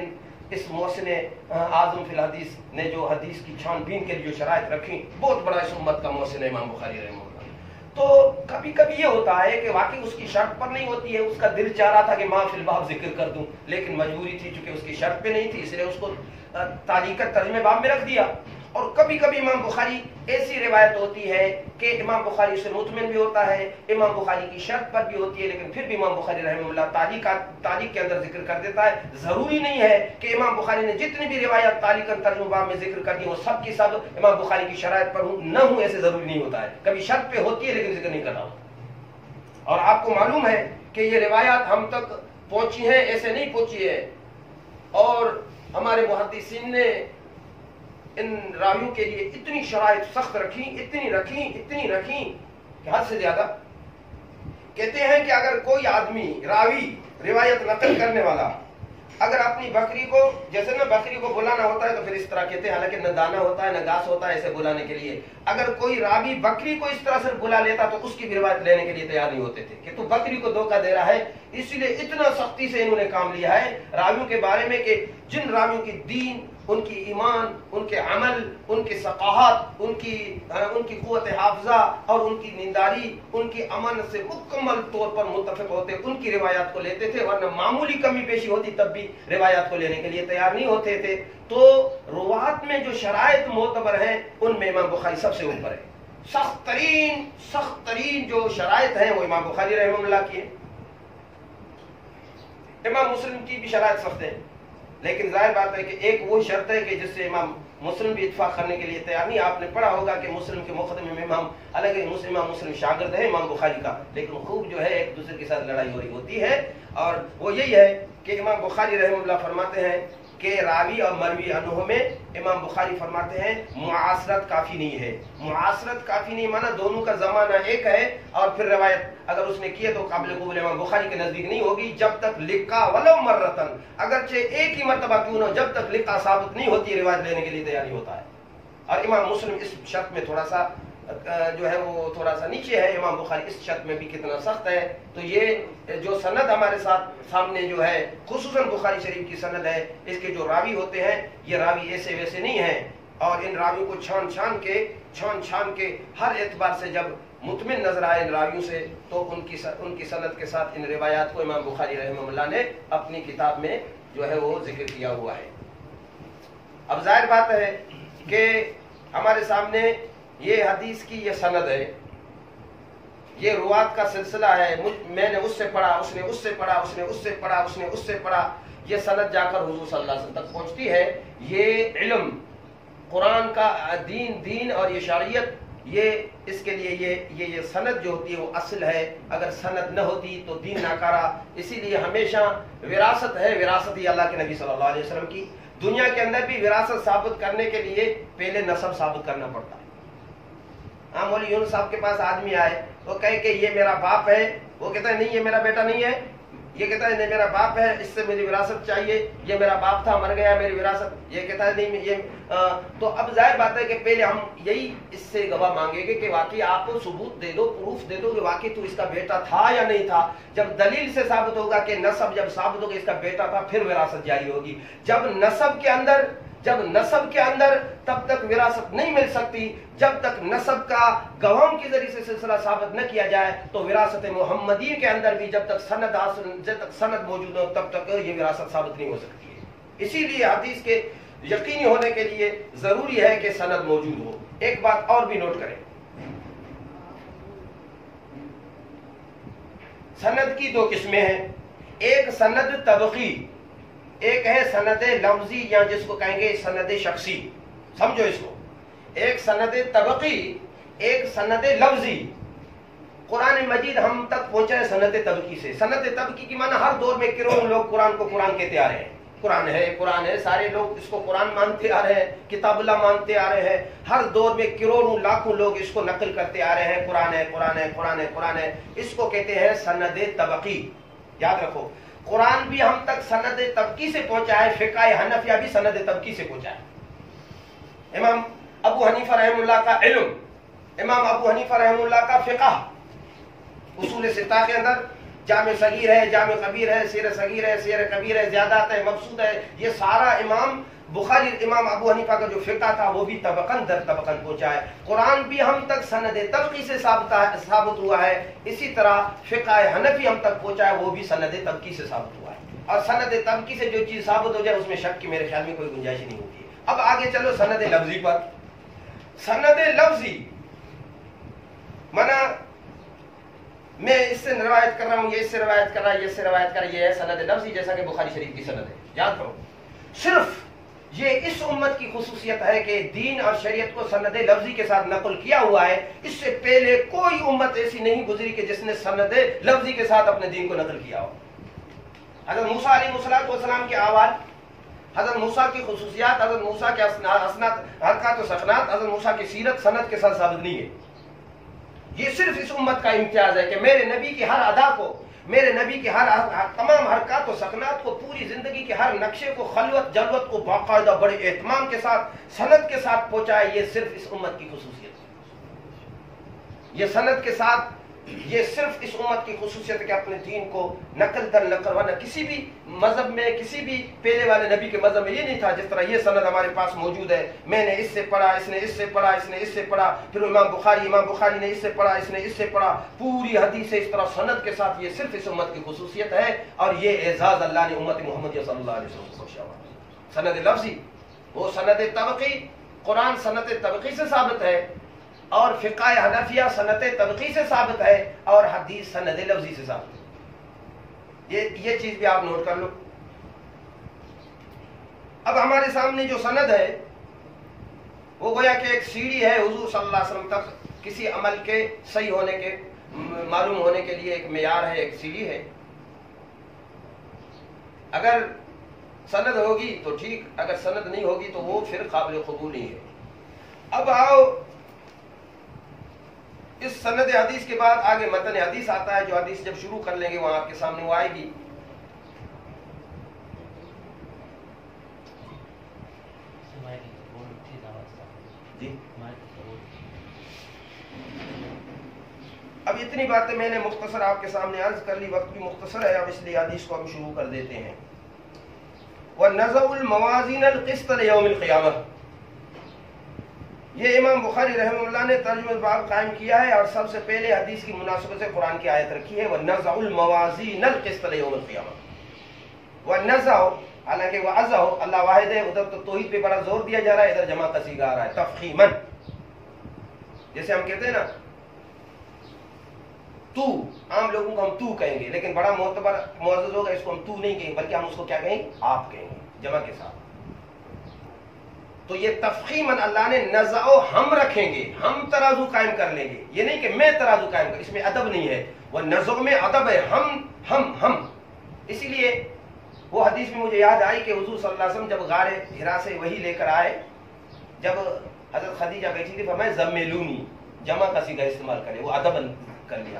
اس محسن اعظم فی الحدیث نے جو حدیث کی چھان بین کے لیے جو شرائط رکھی، بہت بڑا اس امت کا محسن ہے امام بخاری رحمہ اللہ۔ تو کبھی کبھی یہ ہوتا ہے کہ واقعی اس کی شرط پر نہیں ہوتی ہے، اس کا دل چاہ رہا تھا کہ ما فی الباب ذکر کر دوں، لیکن مجبوری تھی چونکہ اس کی شرط پہ نہیں تھی، اس لیے اس کو تعلیقاً ترجمہ باب میں رکھ دیا۔ اور کبھی کبھی امام بخاری ایسی روایت ہوتی ہے کہ امام بخاری سے مطمئن بھی ہوتا ہے، امام بخاری کی شرط پر بھی ہوتی ہے، لیکن پھر بھی امام بخاری رحمہ اللہ تعلیق کے اندر ذکر کر دیتا ہے۔ ضروری نہیں ہے کہ امام بخاری نے جتنی بھی روایات تعلیقاً ترجمہ باب میں ذکر کر دی وہ سب کی سب امام بخاری کی شرائط پر نہ ہوں، ایسے ضروری نہیں ہوتا ہے، کبھی شرط پہ ہوتی ہے لیکن ذکر نہیں کرنا ہوتا۔ اور آپ کو معلوم ہے کہ یہ روایات ہم تک پہنچی ہیں، ایسے نہیں پہنچی ہے، اور ہمارے محدثین نے ان راویوں کے لیے اتنی شرائط سخت رکھی، اتنی رکھی کہ حد سے زیادہ۔ کہتے ہیں کہ اگر کوئی آدمی راوی روایت نقل کرنے والا اگر اپنی بکری کو، جیسے نا بکری کو بلانا ہوتا ہے تو پھر اس طرح کہتے ہیں، حالانکہ نہ دانا ہوتا ہے نہ گھاس ہوتا ہے ایسے بلانے کے لیے، اگر کوئی راوی بکری کو اس طرح سے بلا لیتا تو اس کی بھی روایت لینے کے لیے تیار نہیں ہوتے تھے کہ تو بکری کو دھوکہ دے رہا ہے۔ اس لیے اتنا سختی سے انہوں نے کام لیا ہے راویوں کے بارے میں کہ جن راویوں کی دین، ان کی ایمان، ان کے عمل، ان کی ثقافت، ان کی قوت حافظہ اور ان کی نینداری، ان کی امن سے مکمل طور پر متفق ہوتے، ان کی روایات کو لیتے تھے، ورنہ معمولی کمی بیشی ہوتی تب بھی روایات کو لینے کے لیے تیار نہیں ہوتے تھے۔ تو روات میں جو شرائط معتبر ہیں ان میں امام بخاری سب سے اوپر ہے۔ سخت ترین جو شرائط ہیں وہ امام بخاری رحمہ اللہ کی ہے۔ امام مسلم کی بھی شرائط سخت ہے، لیکن ظاہر بات ہے کہ ایک وہ شرط ہے کہ جس سے امام مسلم بھی اتفاق کرنے کے لیے تیار نہیں۔ آپ نے پڑھا ہوگا کہ مسلم کے مقدمے میں امام مسلم شاگرد ہے امام بخاری کا، لیکن خوب جو ہے ایک دوسرے کے ساتھ لڑائی ہو رہی ہوتی ہے، اور وہ یہی ہے کہ امام بخاری رحمہ اللہ فرماتے ہیں کہ راوی اور مروی عنہ میں امام بخاری فرماتے ہیں معاصرت کافی نہیں ہے۔ معاصرت کافی نہیں مانا دونوں کا زمانہ ایک ہے، اور پھر روایت اگر اس نے کی ہے تو قابل قبول امام بخاری کے نزدیک نہیں ہوگی جب تک لقا ولو مرتن، اگرچہ ایک ہی مرتبہ کیوں نہ ہو، جب تک لقا ثابت نہیں ہوتی روایت لینے کے لیے تیار نہیں ہوتا ہے۔ اور امام مسلم اس شرط میں تھوڑا سا جو ہے وہ تھوڑا سا نیچے ہے، امام بخاری اس شرط میں بھی کتنا سخت ہے۔ تو یہ جو سند ہمارے سامنے جو ہے خصوصاً بخاری شریف کی سند ہے، اس کے جو راوی ہوتے ہیں یہ راوی ایسے ویسے نہیں ہیں، اور ان راویوں کو چھان کے ہر اعتبار سے جب مطمئن نظر آئے ان راویوں سے تو ان کی سند کے ساتھ ان روایات کو امام بخاری رحمہ اللہ نے اپنی کتاب میں جو ہے وہ ذکر کیا ہوا ہے۔ اب ظاہر بات ہے کہ ہمارے سامنے یہ حدیث کی یہ سند ہے، یہ روات کا سلسلہ ہے، میں نے اس سے پڑھا، اس نے اس سے پڑھا، اس نے اس سے پڑھا، اس نے اس سے پڑھا، یہ سند جا کر حضور صلی اللہ علیہ وسلم تک پہنچتی ہے۔ یہ علم قرآن کا دین اور یہ شریعت یہ اس کے لیے یہ سند جو ہوتی ہے وہ اصل ہے. اگر سند نہ ہوتی تو دین ناکارہ. اسی لیے ہمیشہ وراثت ہے، وراثت ہی اللہ کے نبی صلی اللہ علیہ وسلم کی. دنیا کے اندر بھی وراثت ثابت کرنے کے لیے پہلے نسب ثابت کرنا پڑتا ہے. ہاں مولوی یونس صاحب کے پاس آدمی آئے، وہ کہے کہ یہ میرا باپ ہے، وہ کہتا ہے نہیں یہ میرا بیٹا نہیں ہے. یہ کہتا ہے نہیں میرا باپ ہے، اس سے مجھے وراثت چاہیے، یہ میرا باپ تھا مر گیا میری وراثت. یہ کہتا ہے نہیں یہ تو اب ظاہر بات ہے کہ پہلے ہم یہی اس سے گواہ مانگیں گے کہ واقعی آپ کو ثبوت دے دو، پروف دے دو کہ واقعی تو اس کا بیٹا تھا یا نہیں تھا. جب دلیل سے ثابت ہوگا کہ نسب جب ثابت ہوگا اس کا بیٹا تھا پھر وراثت جاری ہوگی. جب نسب کے اندر تب تک وراثت نہیں مل سکتی جب تک نسب کا گواہوں کے ذریعے سے سلسلہ ثابت نہ کیا جائے. تو وراثت محمدی کے اندر بھی جب تک سند موجود ہو تب تک یہ وراثت ثابت نہیں ہو سکتی ہے. اسی لیے حدیث کے یقینی ہونے کے لیے ضروری ہے کہ سند موجود ہو. ایک بات اور بھی نوٹ کریں، سند کی دو قسمیں ہیں. ایک سند طبقی، ایک ہے سند لفظی یا جس کو کہیں گے سند شخصی. سمجھو اس کو، ایک سند طبقی، ایک سند لفظی. قرآن مجید ہم تک پہنچا ہے سند طبقی سے. سند طبقی کی معنی ہر دور میں کروڑوں لوگ قرآن کو قرآن کہتے آ رہے ہیں. قرآن ہے، سارے لوگ اس کو قرآن مانتے آ رہے ہیں، کتاب اللہ مانتے آ رہے ہیں. ہر دور میں کروڑوں لاکھوں لوگ اس کو نقل کرتے آ رہے ہیں، قرآن ہے قرآن ہے قرآن ہے قرآن ہے. اس کو کہتے ہیں سند طبقی. یاد رکھو قرآن بھی ہم تک سند طبقی سے پہنچا ہے، فقہ حنفیہ بھی سند طبقی سے پہنچا ہے. امام ابو حنیفہ رحمہ اللہ کا علم، امام ابو حنیفہ رحمہ اللہ کا فقہ، اصول ستہ کے اندر جامع صغیر ہے، جامع کبیر ہے، سیر صغیر ہے، سیر کبیر ہے، زیادات ہے، مقصود ہے، یہ سارا امام بخاری امام ابو حنیفہ کا جو فقہ تھا وہ بھی طبقاً در طبقاً پہنچا ہے. قرآن بھی ہم تک سند طبقی سے ثابت ہوا ہے. اسی طرح فقہ حنفی ہم تک پہنچا ہے، وہ بھی سند طبقی سے ثابت ہوا ہے. اور سند طبقی سے جو چیز ثابت ہو جائے اس میں شک کی میرے خیال میں کوئی گنجائش نہیں ہوتی ہے. اب آگے چلو سند لفظی پر. سند لفظی مانا میں اس سے روایت کر رہا ہوں، یہ اس سے روایت کر رہا ہے، یہ اس سے روایت کر رہا ہے، یہ ہے سند لفظی، جیسا کہ بخاری شریف کی سند ہے. یاد کرو صرف یہ اس امت کی خصوصیت ہے کہ دین اور شریعت کو سند لفظی کے ساتھ نقل کیا ہوا ہے. اس سے پہلے کوئی امت ایسی نہیں گزری کہ جس نے سند لفظی کے ساتھ اپنے دین کو نقل کیا ہو. حضرت موسیٰ علیہ السلام کے احوال، حضرت موسیٰ کی خصوصیات، حضرت موسیٰ کے حرکات و سکنات، حضرت موسیٰ کی سیرت سند کے ساتھ ثابت نہیں ہے. یہ صرف اس امت کا امتیاز ہے کہ میرے نبی کی ہر ادا کو، میرے نبی کی ہر تمام حرکات و سکنات کو، پوری زندگی کے ہر نقشے کو، خلوت جلوت کو باقاعدہ بڑے اہتمام کے ساتھ سند کے ساتھ پہنچائے. یہ صرف اس امت کی خصوصیت ہے. یہ سند کے ساتھ یہ صرف اس امت کی خصوصیت ہے کہ اپنے دین کو نقل در نقل، ورنہ کسی بھی مذہب میں، کسی بھی پہلے والے نبی کے مذہب میں یہ نہیں تھا جس طرح یہ سند ہمارے پاس موجود ہے. میں نے اس سے پڑھا، اس نے اس سے پڑھا، اس نے اس سے پڑھا، پھر امام بخاری نے اس سے پڑھا، اس نے اس سے پڑھا، پوری حدیث اس طرح سند کے ساتھ. یہ صرف اس امت کی خصوصیت ہے اور یہ اعزاز اللہ نے امت محمدیہ صلی اللہ علیہ وسلم کو بخشا ہوا. سند لفظی وہ سند طبقی، قرآن سند طبقی سے ثابت ہے، اور فقہ حنفیہ سند طبقی سے ثابت ہے، اور حدیث سند لفظی سے ثابت ہے. یہ چیز بھی آپ نوٹ کر لو. اب ہمارے سامنے جو سند ہے وہ گویا کہ ایک سیڑھی ہے حضور صلی اللہ علیہ وسلم تک کسی عمل کے صحیح ہونے کے، معلوم ہونے کے لیے ایک معیار ہے، ایک سیڑھی ہے. اگر سند ہوگی تو ٹھیک، اگر سند نہیں ہوگی تو وہ پھر قابل قبول نہیں ہے. اب آؤ اس سند حدیث کے بعد آگے متن حدیث آتا ہے، جو حدیث جب شروع کر لیں گے وہاں آپ کے سامنے وہ آئے گی. جی اب اتنی باتیں میں نے مختصر آپ کے سامنے عرض کر لی، وقت بھی مختصر ہے، اب اس لیے حدیث کو ہم شروع کر دیتے ہیں. وَنَزَعُ الْمَوَازِينَ الْقِسْطَ لِيَوْمِ الْقِيَامَةِ. یہ امام بخاری رحمہ اللہ نے ترجمہ باب قائم کیا ہے اور سب سے پہلے حدیث کی مناسبت سے قرآن کی آیت رکھی ہے. وَنَزَعُ الْمَوَازِينَ الْقِسْطَ لِيَوْمِ الْقِيَامَةِ. وَنَزَعُ حالانکہ وہ ازہ اللہ واحد ہے، ادھر تو توحید پہ بڑا زور دیا جا رہا ہے، ادھر جمع کا صیغہ آ رہا ہے تفخیماً. جیسے ہم کہتے ہیں نا تو، عام لوگوں کو ہم تو کہیں گے، لیکن بڑا معتبر معزز ہوگا اس کو ہم تو نہیں کہیں گے، بلکہ ہم اس کو کیا کہیں گے؟ آپ کہیں گے، جمع کے ساتھ. تو یہ تفخیماً اللہ نے نزع و ہم رکھیں گے، ہم ترازو قائم کر لیں گے، یہ نہیں کہ میں ترازو قائم کر، اس میں ادب نہیں ہے، وہ نزع میں ادب ہے، ہم اسی لیے وہ حدیث میں مجھے یاد آئی کہ حضور صلی اللہ علیہ وسلم جب غار حرا سے وہی لے کر آئے، جب حضرت خدیجہ بیٹھی تھی فرمایا زمیلونی، جمع کا صیغہ استعمال کرے، وہ ادب کر لیا۔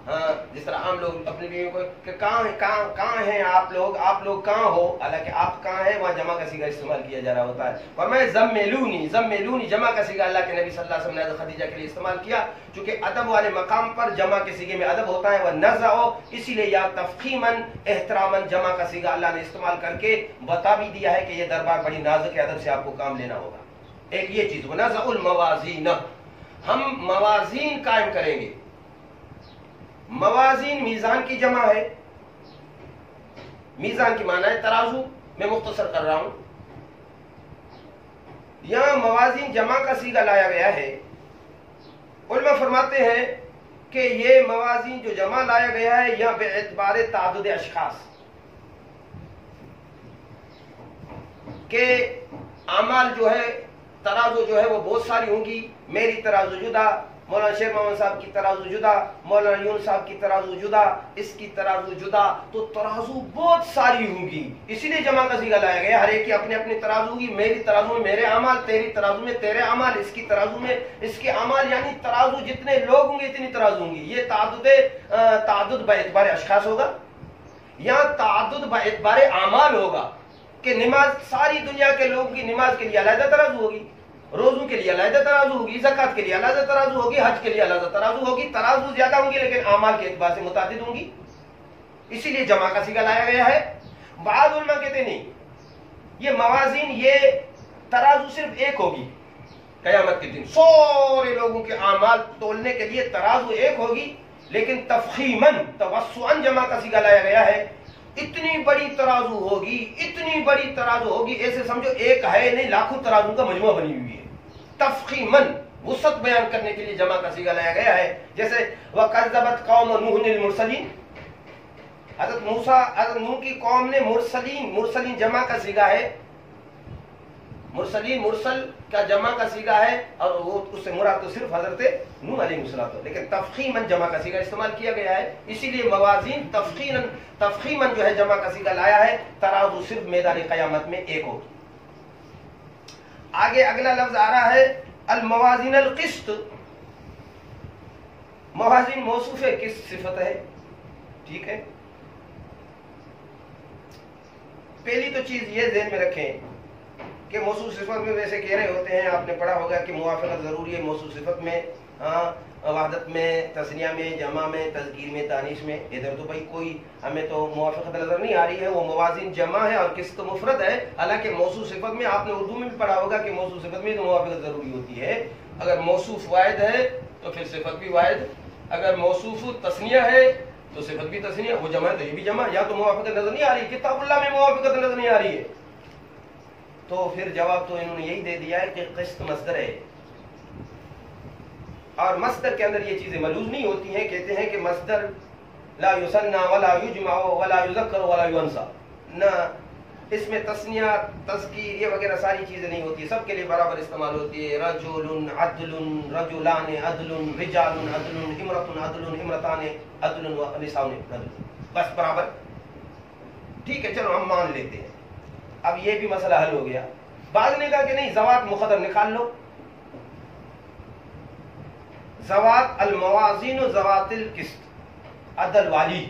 ہاں جس طرح عام لوگ اپنی بیوی کو کہ کہاں ہیں آپ لوگ کہاں ہو، حالانکہ آپ کہاں ہیں وہاں جمع کا صیغہ استعمال کیا جا رہا ہوتا ہے۔ فرمایا زمیلونی جمع کا صیغہ اللہ کے نبی صلی اللہ علیہ وسلم نے حضرت خدیجہ کے لیے استعمال کیا، چونکہ ادب والے مقام پر جمع کے صیغے میں ادب ہوتا ہے، وہ نزع، اسی لیے یا تفخیماً احتراماً جمع کا صیغہ اللہ نے استعمال کر کے بتا بھی دیا ہے کہ یہ دربار بڑی نازک ادب سے آپ کو کام لینا ہوگا۔ ایک یہ چیز، وَنَزَعُ الْمَوَازِينَ، ہم موازین قائم کریں گے۔ موازین میزان کی جمع ہے، میزان کی معنی ہے ترازو، میں مختصر کر رہا ہوں۔ یہاں موازین جمع کا صیغہ لایا گیا ہے، علماء فرماتے ہیں کہ یہ موازین جو جمع لایا گیا ہے یہاں بے اعتبار تعدد اشخاص، کہ اعمال جو ہے ترازو جو ہے وہ بہت ساری ہوں گی، میری ترازو جدا، مولانا شیر محمد صاحب کی ترازو جدا، مولانا یون صاحب کی ترازو جدا، اس کی ترازو جدا، تو ترازو بہت ساری ہوں گی، اسی لیے جمع کا صیغہ لایا گیا۔ ہر ایک کی اپنی اپنی ترازو ہوگی، میری ترازو میں میرے اعمال، تیری ترازو میں تیرے اعمال، اس کی ترازو میں اس کے اعمال، یعنی ترازو جتنے لوگ ہوں گے اتنی ترازو ہوں گی۔ یہ تعدد با اعتبار اشخاص ہوگا، یہاں تعدد با اعتبار اعمال ہوگا، کہ نماز ساری دنیا کے لوگوں کی نماز کے لیے علیحدہ ترازو ہوگی، روزوں کے لیے علیحدہ ترازو ہوگی، زکوٰۃ کے لیے علیحدہ ترازو ہوگی، حج کے لیے علیحدہ ترازو ہوگی۔ ترازو زیادہ ہوں گی لیکن اعمال کے اعتبار سے متعدد ہوں گی، اسی لیے جمع کا صیغہ لایا گیا ہے۔ بعض علماء کہتے ہیں نہیں، یہ موازین، یہ ترازو صرف ایک ہوگی قیامت کے دن، سارے لوگوں کے اعمال تولنے کے لیے ترازو ایک ہوگی، لیکن تفخیماً توسعاً جمع کا صیغہ لایا گیا ہے۔ اتنی بڑی ترازو ہوگی، اتنی بڑی ترازو ہوگی، ایسے سمجھو ایک ہے نہیں لاکھوں ترازو کا مجموعہ بنی ہوئی ہے۔ تفخیماً وسعت بیان کرنے کے لیے جمع کا صیغہ لایا گیا ہے، جیسے وَكَذَّبَتْ قَوْمُ نُوحٍ الْمُرْسَلِينَ، حضرت نوح کی قوم نے مرسلین جمع کا صیغہ ہے، مرسلین مرسل کا جمع کا صیغہ ہے، اور وہ اس سے مراد تو صرف حضرت نوح علیہ السلام، لیکن تفخیماً جمع کا صیغہ استعمال کیا گیا ہے، اسی لیے موازین تفخیماً جو ہے جمع کا صیغہ لایا ہے، ترازو صرف میدان قیامت میں ایک ہوگی۔ آگے اگلا لفظ آ رہا ہے الموازین القسط، موازین موصوف قسط صفت ہے، ٹھیک ہے۔ پہلی تو چیز یہ ذہن میں رکھیں کہ موصوف صفت میں ویسے کہہ رہے ہوتے ہیں، آپ نے پڑھا ہوگا کہ موافقت ضروری ہے موصوف صفت میں، وحدت میں، تثنیہ میں، جمع میں، تذکیر میں، تانیث میں۔ ادھر تو بھائی کوئی ہمیں تو موافقت نظر نہیں آ رہی ہے، وہ موازین جمع ہے اور قسط مفرد ہے، حالانکہ موصوف صفت میں آپ نے اردو میں بھی پڑھا ہوگا کہ موصوف صفت میں تو موافقت ضروری ہوتی ہے۔ اگر موصوف واحد ہے تو پھر صفت بھی واحد، اگر موصوف تثنیہ ہے تو صفت بھی تثنیہ، وہ جمع ہے تو یہ بھی جمع، یا تو موافقت نظر نہیں آ رہی، کتاب اللہ میں موافقت نظر نہیں آ رہی ہے، تو پھر جواب تو انہوں نے یہی دے دیا ہے کہ قسط مصدر ہے، اور مصدر کے اندر یہ چیزیں ملوز نہیں ہوتی ہیں۔ کہتے ہیں کہ مصدر لا یثنى ولا یجمع ولا یذکر ولا ینثی، نہ اس میں تثنیہ، تذکیر، یہ وغیرہ ساری چیزیں نہیں ہوتی، سب کے لیے برابر استعمال ہوتی ہے۔ رجل عدل، رجلان عدل، رجال عدل، امرأة عدل، امرتان عدل، ونساء عدل، بس برابر، ٹھیک ہے، چلو ہم مان لیتے ہیں۔ اب یہ بھی مسئلہ حل ہو گیا۔ بعض نے کہا کہ نہیں، زوات مقدر نکال لو، زوات الموازین و زوات القسط، عدل والی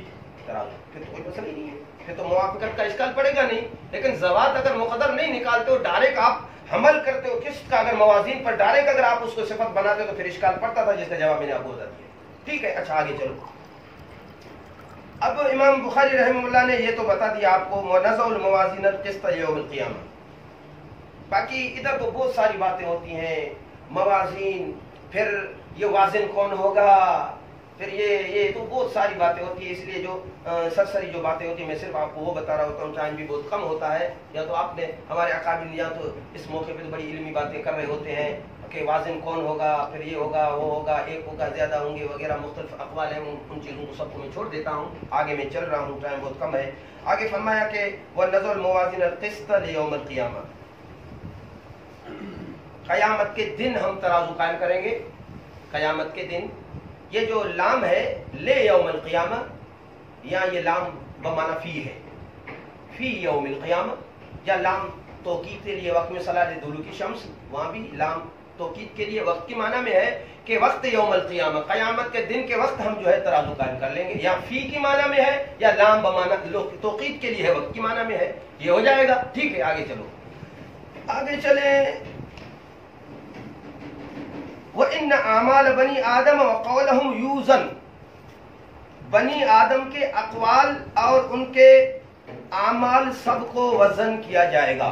ترازو، پھر تو کوئی مسئلہ ہی نہیں ہے، پھر تو موافقت کا اشکال پڑے گا نہیں۔ لیکن زوات اگر مقدر نہیں نکالتے ہو، ڈائریکٹ آپ حمل کرتے ہو قسط کا، اگر موازین پر ڈائریکٹ اگر آپ اس کو صفت بناتے ہو تو پھر اشکال پڑتا تھا، جس کا جواب میں نے آپ کو بتا دیا، ٹھیک ہے۔ اچھا آگے چلو، اب امام بخاری رحمہ اللہ نے یہ تو بتا دیا آپ کو وَنَزَعُ الْمَوَازِينَ الْقِسْطَ يَوْمَ الْقِيَامَةِ، باقی ادھر تو بہت ساری باتیں ہوتی ہیں، موازین، پھر یہ وازن کون ہوگا، پھر یہ تو بہت ساری باتیں ہوتی ہیں، اس لیے جو سرسری جو باتیں ہوتی ہیں میں صرف آپ کو وہ بتا رہا ہوتا ہوں، ٹائم بھی بہت کم ہوتا ہے، یا تو آپ نے ہمارے اکابر یا تو اس موقع پہ تو بڑی علمی باتیں کر رہے ہوتے ہیں کہ وازن کون ہوگا، پھر یہ ہوگا، وہ ہوگا، ایک ہوگا، زیادہ ہوں گے وغیرہ، مختلف اقوال ہیں، ان چیزوں کو سب کو میں چھوڑ دیتا ہوں، آگے میں چل رہا ہوں، ٹائم بہت کم ہے۔ آگے فرمایا کہ وَنَزَعُ الْمَوَازِينَ الْقِسْطَ لِيَوْمِ الْقِيَامَةِ، قیامت کے دن ہم ترازو قائم کریں گے. قیامت کے دن یہ جو لام ہے لے یوم القیامہ، یا یہ لام بمعنی فی ہے، فی یوم القیامہ، یا لام توکید کے لیے وقت میں صلاح دلوک الشمس، وہاں بھی لام توکید کے لیے وقت کی معنی میں ہے کہ وقت یوم القیامہ، قیامت کے دن کے وقت ہم جو ہے ترازو قائم کر لیں گے. یا فی کی معنی میں ہے یا لام بمعنی توقید کے لیے ہے، وقت کی معنی میں ہے. یہ ہو جائے گا. ٹھیک ہے، آگے چلو، آگے چلیں. وَإِنَّ أَعْمَالَ بَنِي آدَمَ وَقَوْلَهُمْ يُوزَنُ، بنی آدم کے اقوال اور ان کے اعمال سب کو وزن کیا جائے گا.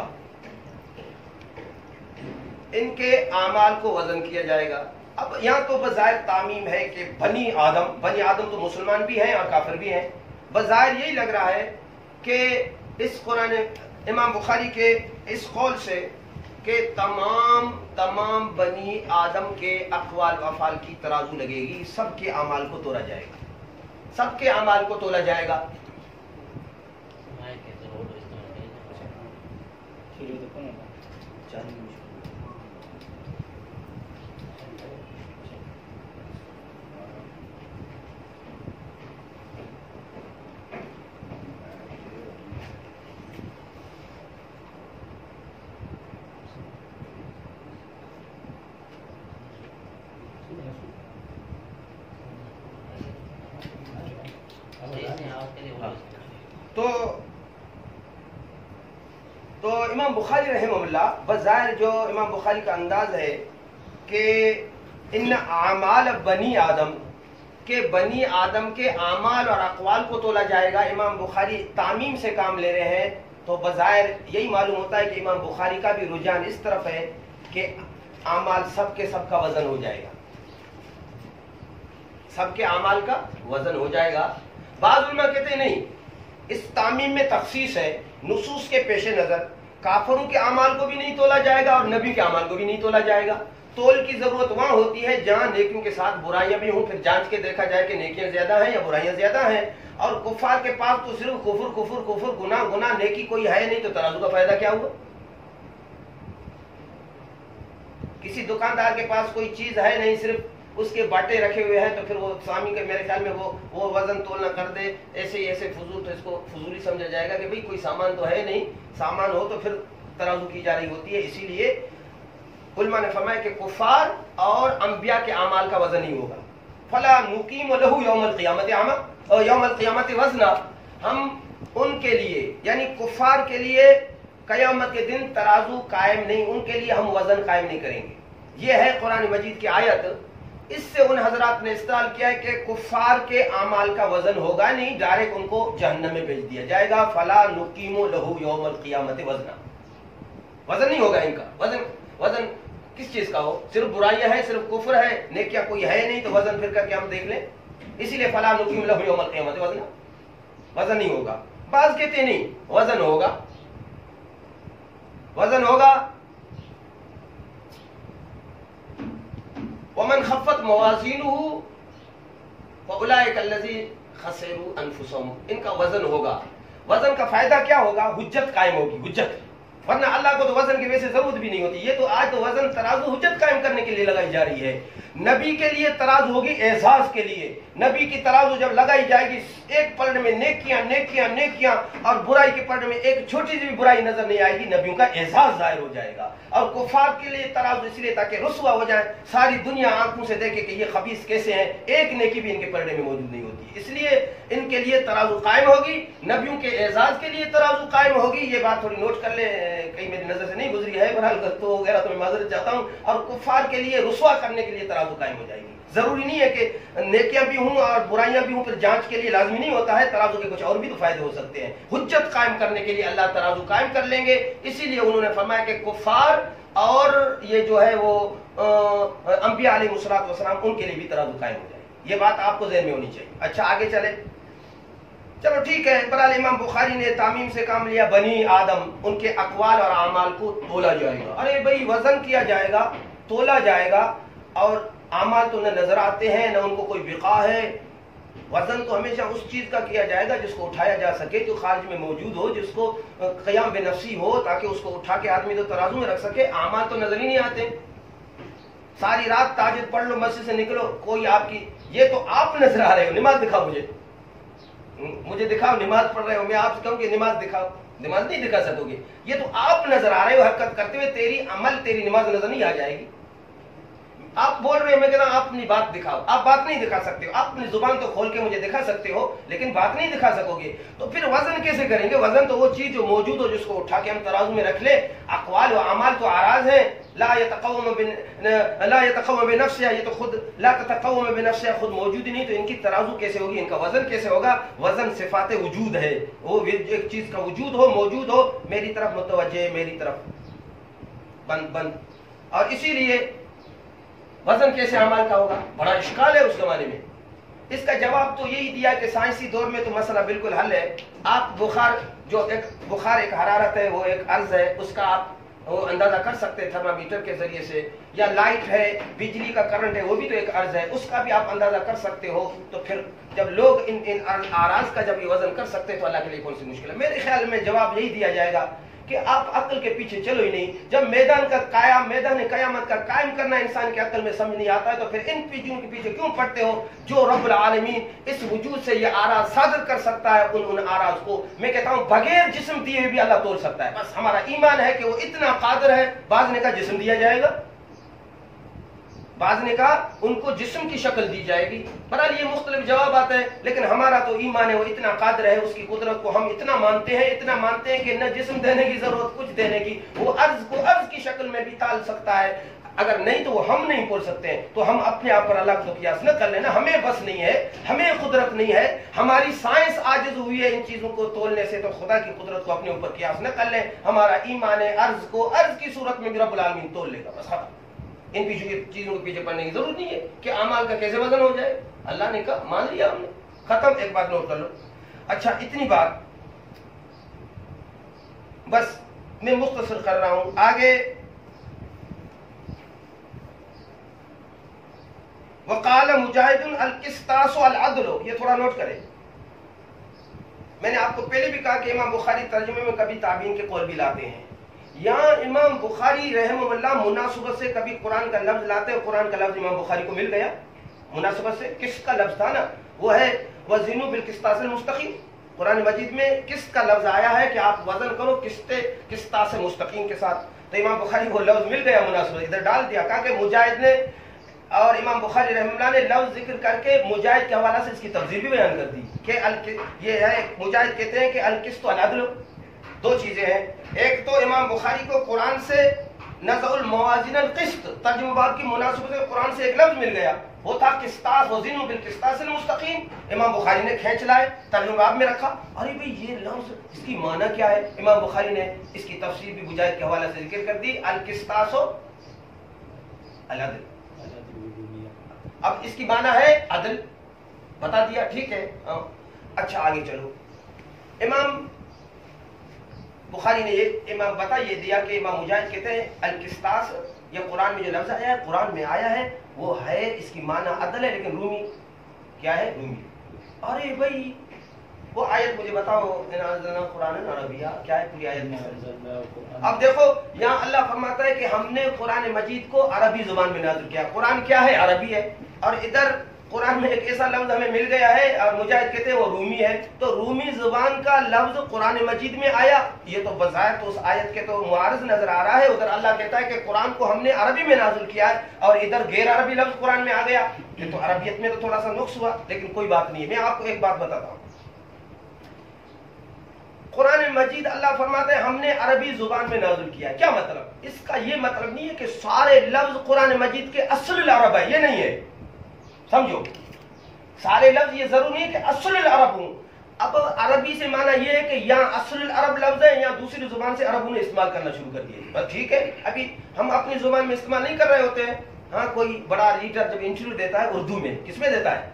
ان کے اعمال کو وزن کیا جائے گا. اب یہاں تو بظاہر تعمیم ہے کہ بنی آدم تو مسلمان بھی ہیں اور کافر بھی ہیں. بظاہر یہی لگ رہا ہے کہ اس قرآن امام بخاری کے اس قول سے کہ تمام بنی آدم کے اقوال و افعال کی ترازو لگے گی، سب کے اعمال کو تولا جائے گا، سب کے اعمال کو تولا جائے گا. تو امام بخاری رحمہ اللہ بظاہر جو امام بخاری کا انداز ہے کہ ان اعمال بنی آدم، کہ بنی آدم کے اعمال اور اقوال کو تولا جائے گا، امام بخاری تعمیم سے کام لے رہے ہیں. تو بظاہر یہی معلوم ہوتا ہے کہ امام بخاری کا بھی رجحان اس طرف ہے کہ اعمال سب کے سب کا وزن ہو جائے گا، سب کے اعمال کا وزن ہو جائے گا. بعض علماء کہتے ہیں نہیں، اس تعمیم میں تخصیص ہے. نصوص کے پیش نظر کافروں کے اعمال کو بھی نہیں تولا جائے گا اور نبی کے اعمال کو بھی نہیں تولا جائے گا. تول کی ضرورت وہاں ہوتی ہے جہاں نیکیوں کے ساتھ برائیاں بھی ہوں، پھر جانچ کے دیکھا جائے کہ نیکیاں زیادہ ہیں یا برائیاں زیادہ ہیں. اور کفار کے پاس تو صرف کفر گناہ نیکی کوئی ہے نہیں، تو ترازو کا فائدہ کیا ہوا؟ کسی دکاندار کے پاس کوئی چیز ہے نہیں، صرف اس کے باٹے رکھے ہوئے ہیں، تو پھر وہ سوامی کے میرے خیال میں وہ وزن تول نہ کر دے ایسے فضول، تو اس کو فضولی سمجھا جائے گا کہ بھئی کوئی سامان تو ہے نہیں. سامان ہو تو پھر ترازو کی جا رہی ہوتی ہے. اسی لیے علماء نے فرمایا کہ کفار اور انبیاء کے اعمال کا وزن ہی ہوگا. فلا نقیم لہ یوم القیامت وزنا، ہم ان کے لیے یعنی کفار کے لیے قیامت کے دن ترازو قائم نہیں، ان کے لیے ہم وزن قائم نہیں کریں گے. یہ ہے قرآن مجید کی آیت. اس سے ان حضرات نے استدلال کیا ہے کہ کفار کے اعمال کا وزن ہوگا نہیں، ڈائریکٹ ان کو جہنم میں بھیج دیا جائے گا. فلا نقیم لہ یوم القیامت وزنا، وزن نہیں ہوگا ان کا. وزن کس چیز کا ہو؟ صرف برائیاں ہیں، صرف کفر ہے، نیکیاں کوئی ہے نہیں، تو وزن پھر کر کے ہم دیکھ لیں. اسی لیے فلا نقیم لہ یوم القیامت وزنا، وزن نہیں ہوگا. بعض کہتے نہیں وزن ہوگا، وزن ہوگا. ومن خفت موازینہ فاولئک الذین خسروا انفسهم، ان کا وزن ہوگا. وزن کا فائدہ کیا ہوگا؟ حجت قائم ہوگی، حجت. ورنہ اللہ کو تو وزن کی وجہ سے ضرورت بھی نہیں ہوتی. یہ تو آج تو وزن ترازو حجت قائم کرنے کے لیے لگائی جا رہی ہے. نبی کے لیے ترازو ہوگی اعزاز کے لیے. نبی کی ترازو جب لگائی جائے گی، ایک پلڑے میں نیکیاں اور برائی کے پلڑے میں ایک چھوٹی سی بھی برائی نظر نہیں آئے گی. نبیوں کا اعزاز ظاہر ہو جائے گا. اور کفار کے لیے ترازو اس لیے تاکہ رسوا ہو جائے، ساری دنیا آنکھوں سے دیکھے کہ یہ خبیث کیسے ہیں، ایک نیکی بھی ان کے پلڑے میں موجود نہیں ہوتی. اس لیے ان کے لیے ترازو قائم ہوگی، نبیوں کے اعزاز کے لیے ترازو قائم ہوگی. یہ بات تھوڑی نوٹ کر لیں، کہیں میری نظر سے نہیں گزری ہے، بہرحال تو وغیرہ تو میں معذرت چاہتا ہوں. اور کفار کے لیے رسوا کرنے کے لیے ترازو قائم ہو جائے گی. ضروری نہیں ہے کہ نیکیاں بھی ہوں اور برائیاں بھی ہوں، پھر جانچ کے لیے لازمی نہیں ہوتا ہے. ترازو کے کچھ اور بھی تو فائدے ہو سکتے ہیں. حجت قائم کرنے کے لیے اللہ ترازو قائم کر لیں گے. اسی لیے انہوں نے فرمایا کہ کفار اور یہ جو ہے وہ انبیاء علیہ السلام ان کے لیے بھی ترازو قائم ہو جائے. یہ بات آپ کو ذہن میں ہونی چاہیے. اچھا آگے چلے. چلو ٹھیک ہے. برحال امام بخاری نے تعمیم سے کام لیا، بنی آدم ان کے اقوال اور اعمال کو تولا جائے گا. ارے بھائی وزن کیا جائے گا، تولا جائے گا، اور اعمال تو نہ نظر آتے ہیں، نہ ان کو کوئی بقا ہے، وزن تو ہمیشہ اس چیز کا کیا جائے گا جس کو اٹھایا جا سکے، جو خارج میں موجود ہو، جس کو قیام بنفسی ہو، تاکہ اس کو اٹھا کے آدمی تو ترازو میں رکھ سکے۔ اعمال تو نظر ہی نہیں آتے۔ ساری رات تہجد پڑھ لو، مسجد سے نکلو، کوئی آپ کی، یہ تو آپ نظر آ رہے ہو، نماز دکھاؤ مجھے دکھاؤ، نماز پڑھ رہے ہو، میں آپ سے کہوں کہ نماز دکھاؤ، نماز نہیں دکھا سکو گے۔ یہ تو آپ نظر آ رہے ہو حرکت کرتے ہوئے، تیری عمل تیری نماز نظر نہیں آ جائے گی۔ آپ بول رہے ہیں، میں کہتا ہوں آپ اپنی بات دکھاؤ، آپ بات نہیں دکھا سکتے ہو، آپ اپنی زبان تو کھول کے مجھے دکھا سکتے ہو لیکن بات نہیں دکھا سکو گے، تو پھر وزن کیسے کریں گے؟ وزن تو وہ چیز جو موجود ہو، جس کو اٹھا کے ہم ترازو میں رکھ لیں۔ اقوال و اعمال تو اعراض ہیں، لا يتقوم بنفسها، یہ تو خود لا تتقوم بنفسها خود موجود ہی نہیں، تو ان کی ترازو کیسے ہوگی، ان کا وزن کیسے ہوگا؟ وزن صفات وجود ہے، وہ ایک چیز کا وجود ہو، موجود ہو، میری طرف متوجہ، میری طرف بند۔ اور اسی لیے وزن کیسے اعمال کا ہوگا؟ بڑا اشکال ہے اس زمانے میں۔ اس کا جواب تو یہی دیا کہ سائنسی دور میں تو مسئلہ بالکل حل ہے۔ آپ بخار ایک حرارت ہے، وہ ایک عرض ہے، اس کا آپ وہ اندازہ کر سکتے ہیں تھرمامیٹر کے ذریعے سے، یا لائٹ ہے، بجلی کا کرنٹ ہے، وہ بھی تو ایک عرض ہے، اس کا بھی آپ اندازہ کر سکتے ہو۔ تو پھر جب لوگ ان اعراض کا جب یہ وزن کر سکتے تو اللہ کے لیے کون سی مشکل ہے؟ میرے خیال میں جواب یہی دیا جائے گا کہ آپ عقل کے پیچھے چلو ہی نہیں۔ جب میدان قیامت کا قائم کرنا انسان کی عقل میں سمجھ نہیں آتا ہے تو پھر ان چیزوں کے پیچھے کیوں پڑتے ہو؟ جو رب العالمین اس وجود سے یہ آراز صادر کر سکتا ہے، ان آراز کو میں کہتا ہوں بغیر جسم دیے بھی اللہ توڑ سکتا ہے۔ بس ہمارا ایمان ہے کہ وہ اتنا قادر ہے۔ بعض نے کہا جسم دیا جائے گا، بعض نے کہا ان کو جسم کی شکل دی جائے گی۔ بہرحال یہ مختلف جوابات ہیں، لیکن ہمارا تو ایمان ہے وہ اتنا قادر ہے، اس کی قدرت کو ہم اتنا مانتے ہیں کہ نہ جسم دینے کی ضرورت، کچھ دینے کی، وہ عرض کو عرض کی شکل میں بھی ٹال سکتا ہے۔ اگر نہیں تو وہ ہم نہیں بول سکتے ہیں، تو ہم اپنے آپ پر اللہ کو قیاس نہ کر لینا۔ ہمیں بس نہیں ہے، ہمیں قدرت نہیں ہے، ہماری سائنس عاجز ہوئی ہے ان چیزوں کو تولنے سے، تو خدا کی قدرت کو اپنے اوپر قیاس نہ کر لیں۔ ہمارا ایمان ہے عرض کو عرض کی صورت میں بھی رب العالمین تول لے گا، بس ختم۔ ان چیزوں کے پیچھے پڑنے کی ضرورت نہیں ہے کہ اعمال کا کیسے وزن ہو جائے۔ اللہ نے کہا، مان لیا ہم نے، ختم۔ ایک بات نوٹ کر لو۔ اچھا، اتنی بات بس میں مختصر کر رہا ہوں۔ آگے وقال مجاہد القسطاس العدل، یہ تھوڑا نوٹ کریں۔ میں نے آپ کو پہلے بھی کہا کہ امام بخاری ترجمے میں کبھی تابعین کے قول بھی لاتے ہیں۔ یہاں امام بخاری رحمہ اللہ مناسبت سے کبھی قرآن کا لفظ لاتے ہیں، قرآن کا لفظ امام بخاری کو مل گیا مناسبت سے۔ کس کا لفظ تھا نا؟ وہ ہے وزنوا بالقسطاس المستقیم۔ قرآن مجید میں کس کا لفظ آیا ہے کہ آپ وزن کرو قسطاس مستقیم کے ساتھ، تو امام بخاری کو لفظ مل گیا مناسبت، ادھر ڈال دیا۔ کہا کہ مجاہد نے اور امام بخاری رحمہ اللہ نے لفظ ذکر کر کے مجاہد کے حوالہ سے اس کی تفسیر بھی بیان کر دی کہ یہ ہے، مجاہد کہتے ہیں کہ القسط والعدل، دو چیزیں ہیں۔ ایک تو امام بخاری کو قرآن سے نزع الموازین القسط ترجمہ باب کی مناسبت سے قرآن سے ایک لفظ مل گیا، وہ تھا قسطاس، وزنوا بالقسطاس المستقیم۔ امام بخاری نے کھینچ لائے، ترجمہ باب میں رکھا۔ ارے بھئی یہ لفظ اس کی معنی کیا ہے؟ امام بخاری نے اس کی تفسیر بھی مجاہد کے حوالے سے ذکر کر دی، القسطاس العدل۔ اب اس کی معنی ہے عدل، بتا دیا، ٹھیک ہے۔ اچھا آگے چلو۔ امام بخاری نے یہ بتا یہ دیا کہ امام مجاہد کہتے ہیں القسطاس، یہ قرآن میں جو لفظ آیا ہے، قرآن میں آیا ہے، وہ ہے، اس کی معنی عدل ہے، لیکن رومی کیا ہے؟ رومی۔ ارے بھائی وہ آیت مجھے بتاؤ، قرآن عربیہ کیا ہے پوری آیت؟ اب دیکھو یہاں اللہ فرماتا ہے کہ ہم نے قرآن مجید کو عربی زبان میں نازل کیا۔ قرآن کیا ہے؟ عربی ہے، اور ادھر قرآن میں ایک ایسا لفظ ہمیں مل گیا ہے اور مجاہد کہتے ہیں وہ رومی ہے، تو رومی زبان کا لفظ قرآن مجید میں آیا، یہ تو بظاہر تو اس آیت کے تو معارض نظر آ رہا ہے۔ ادھر اللہ کہتا ہے کہ قرآن کو ہم نے عربی میں نازل کیا ہے، اور ادھر غیر عربی لفظ قرآن میں آ گیا، یہ تو عربیت میں تو تھوڑا سا نقص ہوا، لیکن کوئی بات نہیں ہے۔ میں آپ کو ایک بات بتاتا ہوں، قرآن مجید اللہ فرماتے ہیں ہم نے عربی زبان میں نازل کیا ہے، کیا مطلب؟ اس کا یہ مطلب نہیں ہے کہ سارے لفظ قرآن مجید کے اصل العرب ہے، یہ نہیں ہے، سمجھو۔ سارے لفظ یہ ضرور نہیں ہے کہ اصل العرب ہوں۔ اب عربی سے معنی یہ ہے کہ یہاں اصل العرب لفظ ہے، یہاں دوسری زبان سے عربوں نے استعمال کرنا شروع کر دیا، بس ٹھیک ہے۔ ابھی ہم اپنی زبان میں استعمال نہیں کر رہے ہوتے ہیں۔ ہاں کوئی بڑا لیڈر جب انٹرویو دیتا ہے اردو میں، کس میں دیتا ہے؟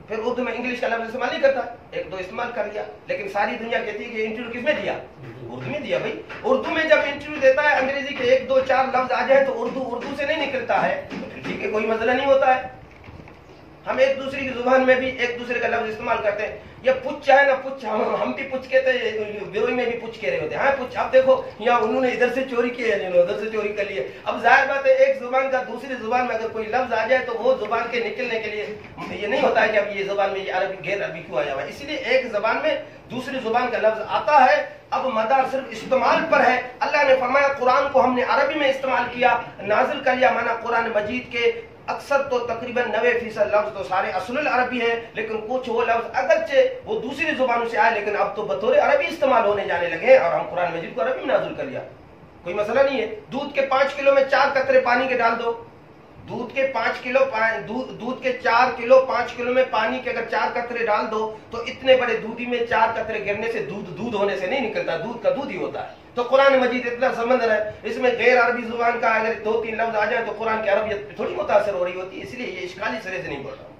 پھر اردو میں انگلش کا لفظ استعمال نہیں کرتا، ایک دو استعمال کر لیا، لیکن ساری دنیا کہتی ہے کہ انٹرویو کس میں دیا؟ اردو میں دیا۔ بھائی اردو میں جب انٹرویو دیتا ہے، انگریزی کے ایک دو چار لفظ آ جائے تو اردو سے نہیں نکلتا ہے، تو ٹھیک ہے، کوئی مسئلہ نہیں ہوتا ہے۔ ہم ایک دوسرے کی زبان میں بھی ایک دوسرے کا لفظ استعمال کرتے ہیں. یہ پچ ہے نا, پچ ہم بھی پچ کہتے ہیں, بیروئی میں بھی پچ کہہ رہے ہوتے ہیں. ہاں پچ. اب دیکھو یہاں انہوں نے ادھر سے چوری کی ہے, انہوں نے ادھر سے چوری کر لی ہے. اب ظاہر بات ہے ایک زبان کا دوسری زبان میں اگر کوئی لفظ آ جائے تو وہ زبان کے نکلنے کے لیے یہ نہیں ہوتا ہے کہ اب یہ زبان میں یہ عربی غیر عربی کیوں آیا ہوا ہے. اسی لیے ایک زبان میں دوسری زبان کا لفظ آتا ہے. اب مدار صرف استعمال پر ہے. اللہ نے فرمایا قرآن کو ہم نے عربی میں استعمال کیا, نازل کر لیا. مانا قرآن مجید کے اکثر تو تقریباً 90% لفظ تو سارے اصل العربی ہیں, لیکن کچھ وہ لفظ اگرچہ وہ دوسری زبانوں سے آئے لیکن اب تو بطور عربی استعمال ہونے جانے لگے اور ہم قرآن مجید کو عربی میں نازل کر لیا. کوئی مسئلہ نہیں ہے. دودھ کے 5 کلو میں 4 قطرے پانی کے ڈال دو. دودھ کے 5 کلو دودھ کے 4 کلو 5 کلو میں پانی کے اگر 4 قطرے ڈال دو تو اتنے بڑے دودھی میں 4 قطرے گرنے سے دودھ ہونے سے نہیں نکلتا, دودھ کا دودھ ہی ہوتا ہے. تو قرآن مجید اتنا سمندر ہے, اس میں غیر عربی زبان کا اگر 2-3 لفظ آ جائیں تو قرآن کی عربیت پہ تھوڑی متاثر ہو رہی ہوتی ہے. اس لیے یہ اشکالی سرے سے نہیں بول رہا ہوں.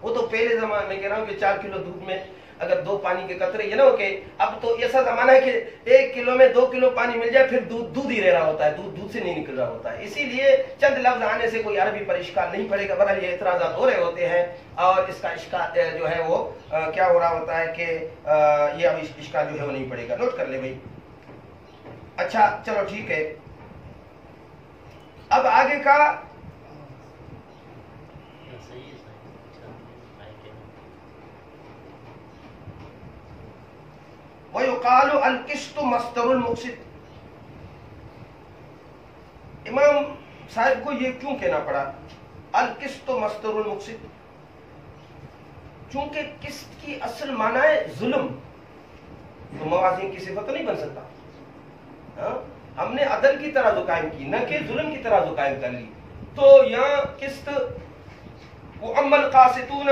وہ تو پہلے زمانے میں کہہ رہا ہوں کہ 4 کلو دودھ میں اگر 2 پانی کے قطرے, یہ نہ ہو کہ اب تو ایسا زمانہ ہے کہ 1 کلو میں 2 کلو پانی مل جائے پھر دودھ ہی رہ رہا ہوتا ہے, دودھ سے نہیں نکل رہا ہوتا ہے. اسی لیے چند لفظ آنے سے کوئی عربی پر اشکال نہیں پڑے گا. بہرحال یہ اعتراضات ہو رہے ہوتے ہیں اور اس کا اشکال جو ہے وہ کیا ہو رہا ہوتا ہے کہ یہ اب اشکال جو ہے وہ نہیں پڑے گا. نوٹ کر لیں بھائی. اچھا چلو ٹھیک ہے. اب آگے کا وَيُقَالُ الْقِسْطُ مَصْدَرُ الْمُقْسِطِ. امام صاحب کو یہ کیوں کہنا پڑا القسط مصدر المقسط؟ چونکہ قسط کی اصل معنی ہے ظلم, تو موازین کی صفت نہیں بن سکتا. ہم نے عدل کی ترازو قائم کی, نہ کہ ظلم کی ترازو قائم کر لی. تو یہاں قسط وہ عمل قاسطون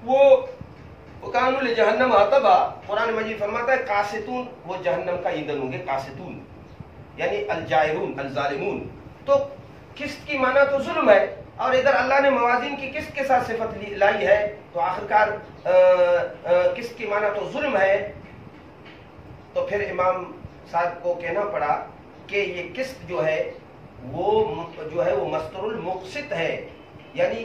وہ وَكَانُوا لِجَهَنَّمَ حَطَبًا. قرآن مجید فرماتا ہے قاسطون وہ جہنم کا ایندھن ہوں گے. قاسطون یعنی الجائرون الظالمون. تو قسط کی معنی تو ظلم ہے اور ادھر اللہ نے موازین کی قسط کے ساتھ صفت لائی ہے, تو آخرکار قسط کی معنی تو ظلم ہے. تو پھر امام صاحب کو کہنا پڑا کہ یہ قسط جو ہے وہ مصدر المقسط ہے. یعنی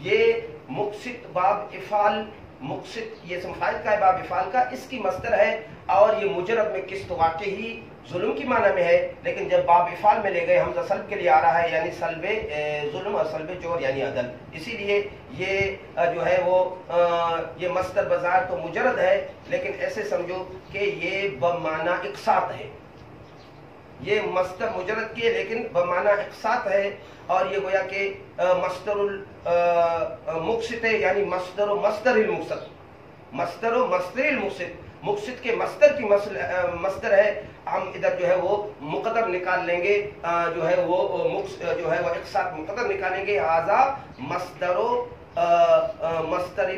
یہ مقسط باب افعال, مقسط یہ اسم فاعل کا ہے باب افعال کا, اس کی مصدر ہے. اور یہ مجرد میں قسط واقعی ظلم کی معنی میں ہے, لیکن جب باب افعال میں لے گئے حمزہ سلب کے لیے آ رہا ہے, یعنی سلب ظلم اور سلب جور یعنی عدل. اسی لیے یہ جو ہے وہ یہ مصدر بظاہر تو مجرد ہے, لیکن ایسے سمجھو کہ یہ بمعنی اقساط ہے. یہ مصدر مجرد کی ہے لیکن بمعنی اقساط ہے. اور یہ گویا کہ مصدر المقسط ہے, یعنی مصدر و مصدر المقسط, مصدر و مصدر المقسط. مقسط کے مصدر کی مصدر ہے. ہم ادھر جو ہے وہ مقدر نکال لیں گے, جو ہے وہ جو ہے وہ اقساط مقدر نکالیں گے. ھذا مصدر و مصدر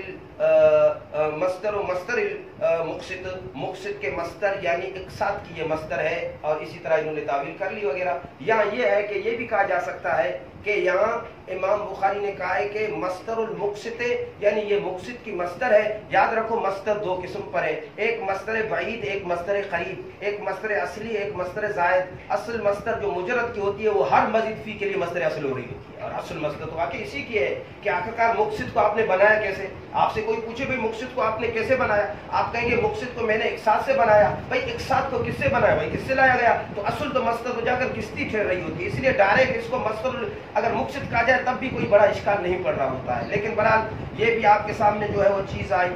المقسط, مقسط کے مصدر یعنی اقساط کی یہ مصدر ہے. اور اسی طرح انہوں نے تعویل کر لی وغیرہ. یہاں یہ ہے کہ یہ بھی کہا جا سکتا ہے کہ یہاں امام بخاری نے کہا ہے کہ مصدر المقسط یعنی یہ مقسط کی مصدر ہے. یاد رکھو مصدر 2 قسم پر ہے, ایک مصدر بعید ایک مصدر قریب, ایک مصدر اصلی ایک مصدر زائد. اصل مصدر جو مجرد کی ہوتی ہے وہ ہر مزید فی کے لیے مصدر اصل ہو رہی ہوتی ہے, اور اصل مصدر تو واقعی اسی کی ہے کہ آخرکار مقسط کو آپ نے بنایا کیسے. آپ سے کوئی پوچھے بھائی مقسط کو آپ نے کیسے بنایا, آپ کہیں گے مقسط کو میں نے اقساط سے بنایا. بھائی اقساط کو کس سے بنایا, بھائی کس سے لایا گیا؟ تو اصل تو مصدر ہو جا کر قسطی ٹھہر رہی ہوتی ہے. اس لیے ڈائریکٹ اس کو مصدر اگر مقسط کہا جائے تب بھی کوئی بڑا اشکال نہیں پڑ رہا ہوتا ہے. لیکن بہرحال یہ بھی آپ کے سامنے جو ہے وہ چیز آئی.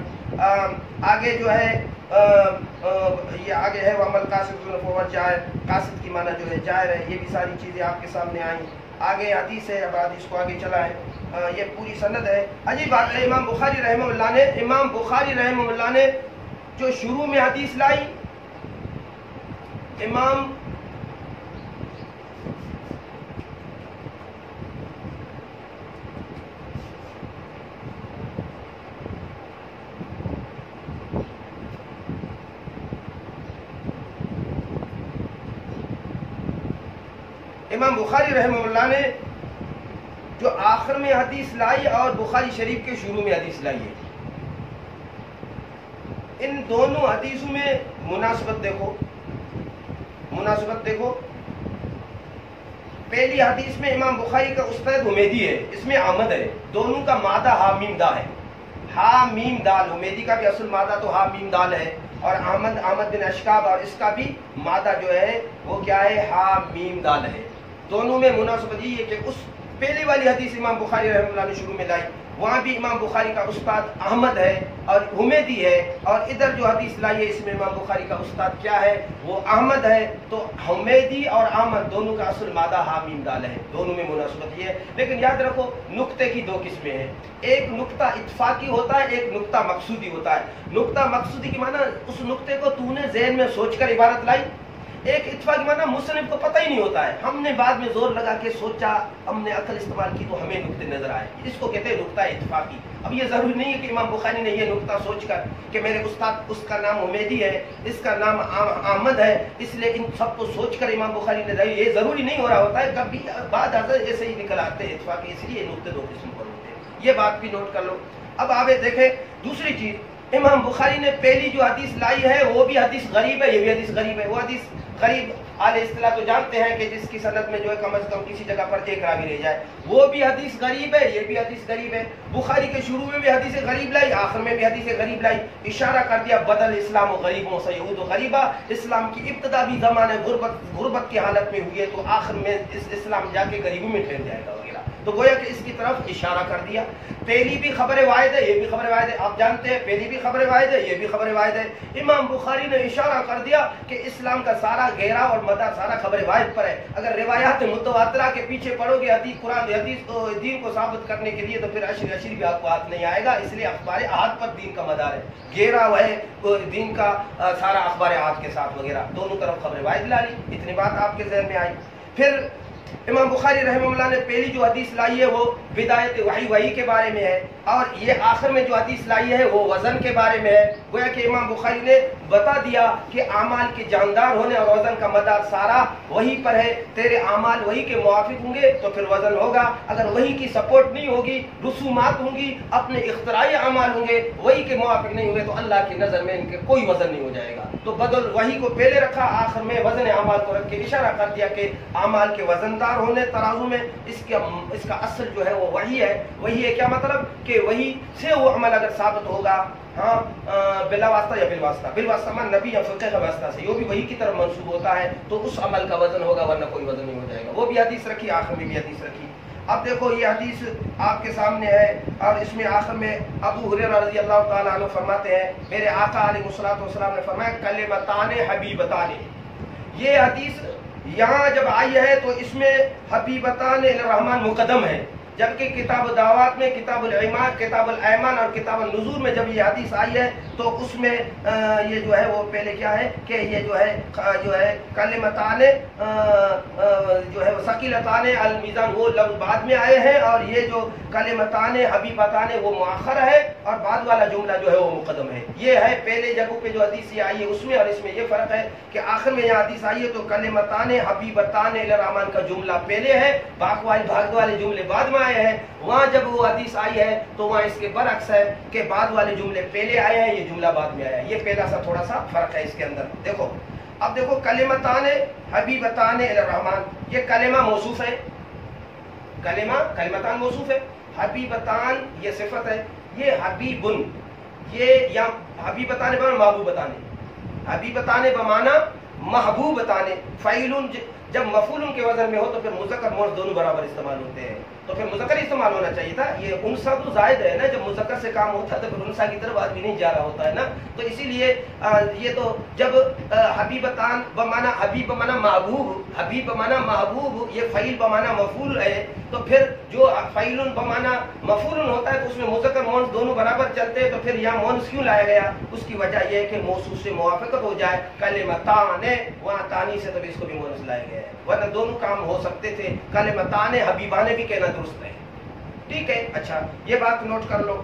آگے جو ہے یہ آگے ہے وعمل قاصد فہو جائر, قاصد کی معنی جو ہے جائر ہے. یہ بھی ساری چیزیں آپ کے سامنے آئیں. آگے حدیث ہے, اب حدیث کو آگے چلائیں. یہ پوری سند ہے. عجیب بات ہے, امام بخاری رحمہ اللہ نے جو شروع میں حدیث لائی, امام بخاری رحمہ اللہ نے جو آخر میں حدیث لائی اور بخاری شریف کے شروع میں حدیث لائی ہے, ان دونوں حدیثوں میں مناسبت دیکھو. پہلی حدیث میں امام بخاری کا استاد حمیدی ہے، اس میں احمد ہے، دونوں کا مادہ ہا میم دا ہے، ہا میم دال، حمیدی کا بھی اصل مادہ تو ہا میم دال ہے، اور احمد بن اشکاب اور اس کا بھی مادہ جو ہے وہ کیا ہے، ہا میم دال ہے۔ دونوں میں مناسبت یہ ہے کہ اس پہلی والی حدیث امام بخاری رحمہ اللہ نے شروع میں لائی، وہاں بھی امام بخاری کا استاد احمد ہے اور حمیدی ہے، اور ادھر جو حدیث لائی ہے اس میں امام بخاری کا استاد کیا ہے، وہ احمد ہے۔ تو حمیدی اور احمد دونوں کا اصل مادہ ہا میم دال ہے، دونوں میں مناسبت یہ ہے۔ لیکن یاد رکھو نقطے کی دو قسمیں ہیں، ایک نقطہ اتفاقی ہوتا ہے، ایک نقطہ مقصودی ہوتا ہے۔ نقطہ مقصودی کی معنی اس نقطے کو تو نے ذہن میں سوچ کر عبارت لائی، ایک اتفاقی معنی مصنف کو پتہ ہی نہیں ہوتا ہے، ہم نے بعد میں زور لگا کے سوچا، ہم نے عقل استعمال کی تو ہمیں نقطے نظر آئے، اس کو کہتے ہیں نقطہ اتفاقی۔ اب یہ ضروری نہیں ہے کہ امام بخاری نے یہ نقطہ سوچ کر کہ میرے استاد اس کا نام حمیدی ہے، اس کا نام احمد ہے، اس لیے ان سب کو سوچ کر امام بخاری نے لائی، یہ ضروری نہیں ہو رہا ہوتا ہے، کبھی بعد حضرت ایسے ہی نکل آتے ہیں اتفاقی، اس لیے نقطے دو قسم پر ہوتے ہیں، یہ بات بھی نوٹ کر لو۔ اب آپ دیکھیں دوسری چیز، امام بخاری نے پہلی جو حدیث لائی ہے وہ بھی حدیث غریب ہے، یہ بھی حدیث غریب ہے۔ وہ حدیث غریب اہل اصطلاح تو جانتے ہیں کہ جس کی سند میں جو ہے کم از کم کسی جگہ پر ایک راوی رہ جائے، وہ بھی حدیث غریب ہے، یہ بھی حدیث غریب ہے۔ بخاری کے شروع میں بھی حدیث غریب لائی، آخر میں بھی حدیث غریب لائی، اشارہ کر دیا بدل اسلام و غریب و سیعود و غریبہ، اسلام کی ابتدا بھی زمانے غربت کی حالت میں ہوئی ہے تو آخر میں اس اسلام جا کے غریبی میں ٹھہر جائے گا وغیرہ، تو گویا کہ اس کی طرف اشارہ کر دیا۔ پہلی بھی خبر واحد ہے، یہ بھی خبر واحد ہے، آپ جانتے ہیں پہلی بھی خبر واحد ہے، یہ بھی خبر واحد ہے۔ امام بخاری نے اشارہ کر دیا کہ اسلام کا سارا گہرا اور مدار سارا خبر واحد پر ہے۔ اگر روایات متواترہ کے پیچھے پڑھو گے حدیث قرآن حدیث دین کو ثابت کرنے کے لیے تو پھر عشر بھی آپ کو ہاتھ نہیں آئے گا، اس لیے اخبار احاد پر دین کا مدار ہے، گہرا ہے دین کا سارا اخبار احاد کے ساتھ وغیرہ، دونوں طرف خبر واحد لا لی، اتنی بات آپ کے ذہن میں آئی۔ پھر امام بخاری رحمہ اللہ نے پہلی جو حدیث لائی ہے وہ بدایت وحی کے بارے میں ہے، اور یہ آخر میں جو حدیث لائی ہے وہ وزن کے بارے میں ہے۔ گویا کہ امام بخاری نے بتا دیا کہ اعمال کے جاندار ہونے اور وزن کا مدار سارا وہی پر ہے، تیرے اعمال وہی کے موافق ہوں گے تو پھر وزن ہوگا، اگر وہی کی سپورٹ نہیں ہوگی، رسومات ہوں گی، اپنے اختراعی اعمال ہوں گے، وہی کے موافق نہیں ہوں گے تو اللہ کی نظر میں ان کے کوئی وزن نہیں ہو جائے گا۔ تو بدل وہی کو پہلے رکھا، آخر میں وزن اعمال کو رکھ کے اشارہ کر دیا کہ اعمال کے وزندار ہونے ترازو میں اس کا اصل جو ہے وہ وہی ہے۔ وہی ہے کیا مطلب کہ وہی سے وہ عمل اگر ثابت ہوگا، ہاں بلا واسطہ یا بالواسطہ، بالواسطہ من نبی یا فقہ کا واسطہ سے، وہ بھی وہی کی طرف منسوب ہوتا ہے تو اس عمل کا وزن ہوگا، ورنہ کوئی وزن نہیں ہو جائے گا۔ وہ بھی حدیث رکھی، آخر میں بھی حدیث رکھی۔ اب دیکھو یہ حدیث آپ کے سامنے ہے، اور اس میں آخر میں ابو ہریرہ رضی اللہ تعالیٰ عنہ فرماتے ہیں میرے آقا علیہ الصلوۃ والسلام نے فرمایا کلمتان حبیبتان۔ یہ حدیث یہاں جب آئی ہے تو اس میں حبیبتان الرحمن مقدم ہے، جبکہ کتاب دعوات میں کتاب الایمان اور کتاب النذور میں جب یہ حدیث آئی ہے تو اس میں یہ جو ہے وہ پہلے کیا ہے کہ یہ جو ہے کلمتان جو ہے ثقیلتان المیزان وہ لفظ بعد میں آئے ہیں، اور یہ جو کلمتان حبیبتان وہ مؤخر ہے اور بعد والا جملہ جو ہے وہ مقدم ہے۔ یہ ہے پہلے جگہوں پہ جو حدیث یہ آئی ہے اس میں، اور اس میں یہ فرق ہے کہ آخر میں یہ حدیث آئی ہے تو کلمتان حبیبتان الرحمن کا جملہ پہلے ہے، بھاگ والے جملے بعد میں آئے ہیں۔ وہاں جب وہ حدیث آئی ہے تو وہاں اس کے برعکس ہے کہ بعد والے جملے پہلے آئے ہیں، یہ جملہ بعد میں آیا ہے۔ یہ پہلا سا تھوڑا سا فرق ہے اس کے اندر۔ دیکھو اب دیکھو کلمتان حبیبتان الرحمن، یہ کلمہ موصوف ہے، کلمتان موصوف ہے، حبیبتان یہ صفت ہے، یہ حبیبن، یہ یا حبیبتان بمعنی محبوبتان، حبیبتان بمعنی محبوبتان، فعیل جب مفعول کے وزن میں ہو تو پھر مذکر مؤنث دونوں برابر استعمال ہوتے ہیں، تو پھر مذکر استعمال ہونا چاہیے تھا۔ یہ انثى تو زائد ہے نا، جب مذکر سے کام ہوتا ہے تو پھر انثى کی طرف آدمی نہیں جا رہا ہوتا ہے نا، تو اسی لیے یہ تو جب حبیبتان بمعنی حبیب بمعنی محبوب، حبیب بمعنی محبوب، یہ فعیل بمعنی مفعول ہے، تو پھر جو فعیل بمعنی مفعول ہوتا ہے تو اس میں مذکر مؤنث دونوں برابر چلتے ہیں، تو پھر یہاں مؤنث کیوں لایا گیا؟ اس کی وجہ یہ ہے کہ موصوف سے موافقت ہو جائے، کلمتان وہاں تانی سے تب اس کو بھی مؤنث لایا گیا ہے، ورنہ دونوں کام ہو سکتے تھے، کلمتان حبیبانے بھی کہنا درست ہے، ٹھیک ہے۔ اچھا یہ بات نوٹ کر لو۔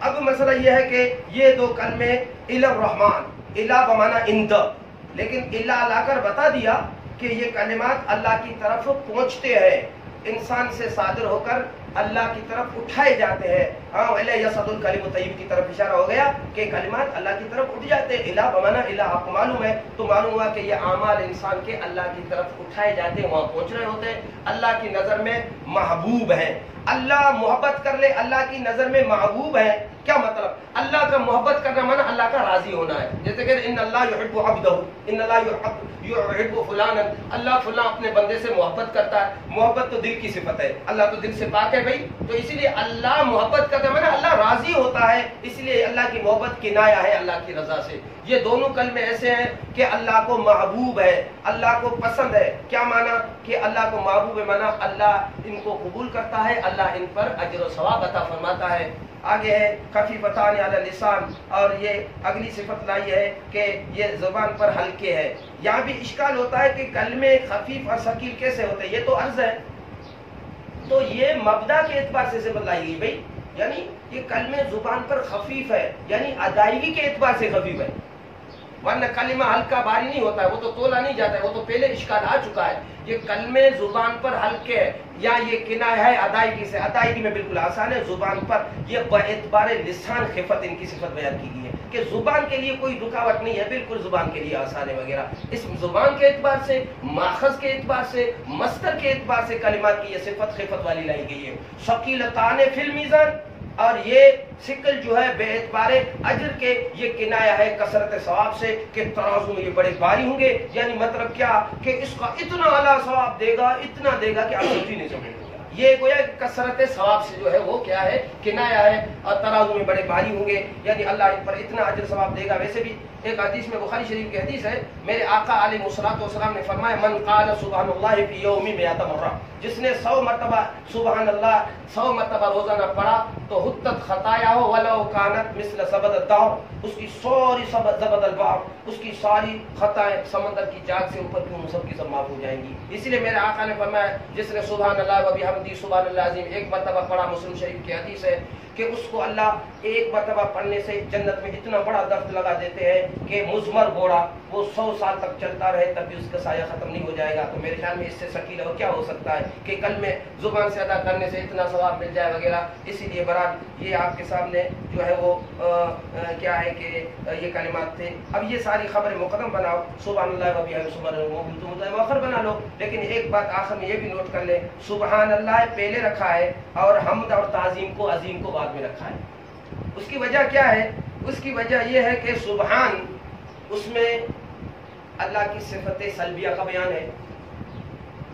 اب مسئلہ یہ ہے کہ یہ دو کلمے الی الرحمن، الی بمعنی اند، لیکن الی لا کر بتا دیا کہ یہ کلمات اللہ کی طرف پہنچتے ہیں، انسان سے صادر ہو کر اللہ کی طرف اٹھائے جاتے ہیں. ہاں یصعد الکلم الطیب کی طرف اشارہ ہو گیا کہ کلمات اللہ کی طرف اٹھ جاتے ہیں. الہ بمانا الہ آپ کو معلوم ہے, تو معلوم ہوا کہ یہ اعمال انسان کے اللہ کی طرف اٹھائے جاتے ہیں, وہاں پہنچ رہے ہوتے ہیں, اللہ کی نظر میں محبوب ہیں. اللہ محبت کر لے, اللہ کی نظر میں محبوب ہے. کیا مطلب؟ اللہ کا محبت کرنا مانا اللہ کا راضی ہونا ہے. جیسے کہ ان اللہ یحب عبدہ, ان اللہ یحب فلانا, اللہ فلاں اپنے بندے سے محبت کرتا ہے. محبت تو دل کی صفت ہے, اللہ تو دل سے پاک ہے بھائی, تو اسی لیے اللہ محبت کرتا ہے مانا اللہ راضی ہوتا ہے, اس لیے اللہ کی محبت کنایا ہے اللہ کی رضا سے. یہ دونوں کلمے ایسے ہیں کہ اللہ کو محبوب ہے, اللہ کو پسند ہے. کیا مانا کہ اللہ کو محبوب ہے مانا اللہ ان کو قبول کرتا ہے, اللہ ان پر اجر و ثواب عطا فرماتا ہے. آگے ہے خفیفتان علی اللسان, اور یہ اگلی صفت لائی ہے کہ یہ زبان پر ہلکے ہے. یہاں بھی اشکال ہوتا ہے کہ کلمے خفیف اور ثقیل کیسے ہوتے ہیں, یہ تو عرض ہے, تو یہ مبدا کے اعتبار سے صفت لائی گئی بھائی, یعنی یہ کلمے زبان پر خفیف ہے, یعنی ادائیگی کے اعتبار سے خفیف ہے, ورنہ کلمہ ہلکا بھاری نہیں ہوتا ہے, وہ تو تولا نہیں جاتا ہے, وہ تو پہلے اشکال آ چکا ہے. یہ کلمے زبان پر ہلکے ہے, یا یہ کنایہ ہے ادائیگی سے, ادائیگی میں بالکل آسان ہے, زبان پر یہ باعتبار لسان خفت ان کی صفت بیان کی گئی ہے کہ زبان کے لیے کوئی رکاوٹ نہیں ہے, بالکل زبان کے لیے آسان ہے وغیرہ. اس زبان کے اعتبار سے, ماخذ کے اعتبار سے, مصدر کے اعتبار سے کلمات کی یہ صفت خفت والی لائی گئی ہے. ثقیلتان فی المیزان, اور یہ ثقل جو ہے بے اعتبار اجر کے, یہ کنایہ ہے کثرت ثواب سے کہ ترازو میں یہ بڑے بھاری ہوں گے. یعنی مطلب کیا کہ اس کا اتنا اعلیٰ ثواب دے گا, اتنا دے گا کہ آپ سمجھ ہی نہیں سکیں. یہ گویا کثرت ثواب سے جو ہے وہ کیا ہے, کنایہ ہے, اور ترازو میں بڑے بھاری ہوں گے, یعنی اللہ ان پر اتنا اجر ثواب دے گا. ویسے بھی ایک حدیث میں, بخاری شریف کی حدیث ہے, میرے آقا علیہ الصلوۃ والسلام نے فرمایا من قال سبحان اللہ فی یوم 100 مرہ, جس نے 100 مرتبہ سبحان اللہ 100 مرتبہ روزانہ پڑھا تو حطت خطایا ولو کانت مثل زبد الدہر, اس کی ساری زبد البحر, اس کی ساری خطائیں سمندر کی جاگ سے اوپر کیوں سب کی سب معاف ہو جائیں گی. اسی لیے میرے آقا نے فرمایا جس نے سبحان اللہ و بحمدہ سبحان اللہ عظیم ایک مرتبہ پڑھا, مسلم شریف کی حدیث ہے کہ اس کو اللہ ایک مرتبہ پڑھنے سے جنت میں اتنا بڑا درخت لگا دیتے ہیں کہ مزمر گھوڑا وہ 100 سال تک چلتا رہے تب بھی اس کا سایہ ختم نہیں ہو جائے گا. تو میرے خیال میں اس سے ثقیل اور کیا ہو سکتا ہے کہ کل میں زبان سے ادا کرنے سے اتنا ثواب مل جائے وغیرہ. اسی لیے برات یہ آپ کے سامنے جو ہے وہ کیا ہے کہ یہ کلمات تھے. اب یہ ساری خبریں مقدم بناؤ, سبحان اللہ و بحمدہ سبحان اللہ مؤخر بنا لو, لیکن ایک بات آخر میں یہ بھی نوٹ کر لیں, سبحان اللہ پہلے رکھا ہے اور حمد اور تعظیم کو عظیم کو بعد میں رکھا ہے. اس کی وجہ کیا ہے؟ اس کی وجہ یہ ہے کہ سبحان اس میں اللہ کی صفت سلبیہ کا بیان ہے,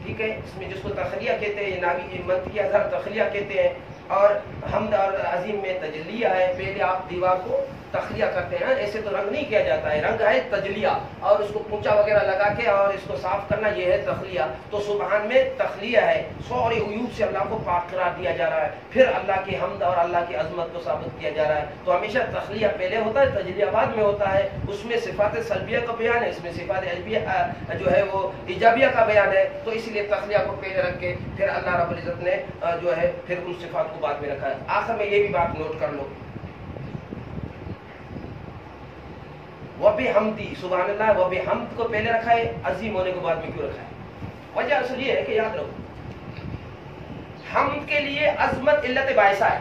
ٹھیک ہے, اس میں جس کو تخلیہ کہتے ہیں, ناوی منطقی اظہر تخلیہ کہتے ہیں, اور حمد اور عظیم میں تجلیہ ہے. پہلے آپ دیوار کو تخلیہ کرتے ہیں, ایسے تو رنگ نہیں کیا جاتا ہے, رنگ ہے تجلیہ, اور اس کو پونچا وغیرہ لگا کے اور اس کو صاف کرنا, یہ ہے تخلیہ. تو سبحان میں تخلیہ ہے, سارے عیوب سے اللہ کو پاک قرار دیا جا رہا ہے, پھر اللہ کی حمد اور اللہ کی عظمت کو ثابت کیا جا رہا ہے. تو ہمیشہ تخلیہ پہلے ہوتا ہے, تجلیہ بعد میں ہوتا ہے. اس میں صفات سلبیہ کا بیان ہے, اس میں صفات ایجابیہ جو ہے وہ ایجابیہ کا بیان ہے. تو اسی لیے تخلیہ کو پہلے رکھ کے پھر اللہ رب العزت نے جو ہے پھر ان صفات کو بعد میں رکھا ہے. آخر میں یہ بھی بات نوٹ کر لو, وَبِحَمْدِ سبحان اللہ وَبِحَمْد کو پہلے رکھا ہے, عظیم ہونے کو بعد میں کیوں رکھا ہے؟ وجہ اصل یہ ہے کہ یاد رکھو, حمد کے لیے عظمت علت باعثہ ہے,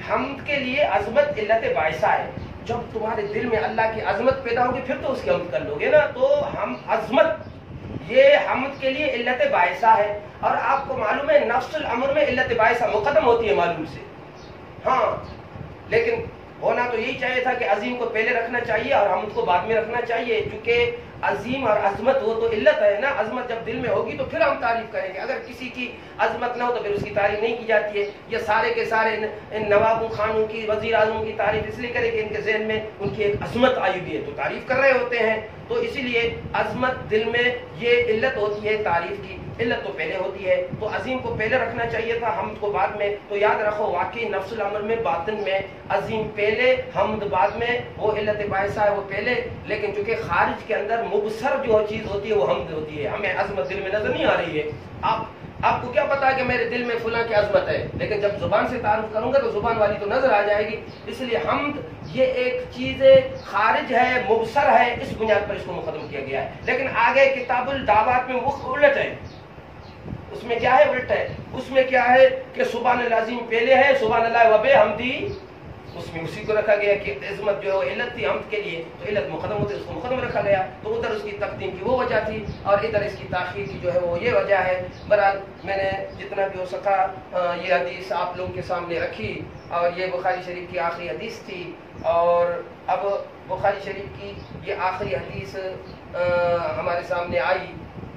حمد کے لیے عظمت علت باعثہ ہے. جب تمہارے دل میں اللہ کی عظمت پیدا ہوگی پھر تو اس کی حمد کر لو گے نا. تو ہم عظمت یہ حمد کے لیے علت باعثہ ہے, اور آپ کو معلوم ہے نفس الامر میں علت باعثہ مقدم ہوتی ہے معلوم سے. ہاں, لیکن ہونا تو یہی چاہیے تھا کہ عظیم کو پہلے رکھنا چاہیے اور حمد کو بعد میں رکھنا چاہیے, چونکہ عظیم اور عظمت وہ تو علت ہے نا. عظمت جب دل میں ہوگی تو پھر ہم تعریف کریں گے, اگر کسی کی عظمت نہ ہو تو پھر اس کی تعریف نہیں کی جاتی ہے. یہ سارے کے سارے ان نوابوں, خانوں کی, وزیر اعظموں کی تعریف اس لیے کریں کہ ان کے ذہن میں ان کی ایک عظمت آئی ہوئی ہے تو تعریف کر رہے ہوتے ہیں. تو اسی لیے عظمت دل میں یہ علت ہوتی ہے, تعریف کی علت تو پہلے ہوتی ہے. تو عظیم کو پہلے رکھنا چاہیے تھا, حمد کو بعد میں. تو یاد رکھو واقعی نفس الامر میں باطن میں عظیم پہلے, حمد بعد میں, وہ علت باعثہ ہے وہ پہلے. لیکن چونکہ خارج کے اندر مبصر جو چیز ہوتی ہے وہ حمد ہوتی ہے, ہمیں عظمت دل میں نظر نہیں آ رہی ہے. آپ کو کیا پتا کہ میرے دل میں فلاں کی عظمت ہے, لیکن جب زبان سے تعارف کروں گا تو زبان والی تو نظر آ جائے گی. اس لیے حمد یہ ایک چیز خارج ہے, مبصر ہے, اس بنیاد پر اس کو مقدم کیا گیا ہے. لیکن آگے کتاب الدعوات میں وہ الٹ ہے, اس میں کیا ہے؟ الٹ ہے. اس میں کیا ہے کہ سبحان العظیم پہلے ہے، سبحان اللہ و بحمدہ اس میں اسی کو رکھا گیا کہ عظمت جو ہے وہ علت تھی حمد کے لیے، تو علت مقدم ہوتی ہے، اس کو مقدم رکھا گیا. تو ادھر اس کی تقدیم کی وہ وجہ تھی اور ادھر اس کی تاخیر کی جو ہے وہ یہ وجہ ہے. بہرحال میں نے جتنا بھی ہو سکا یہ حدیث آپ لوگوں کے سامنے رکھی اور یہ بخاری شریف کی آخری حدیث تھی. اور اب بخاری شریف کی یہ آخری حدیث ہمارے سامنے آئی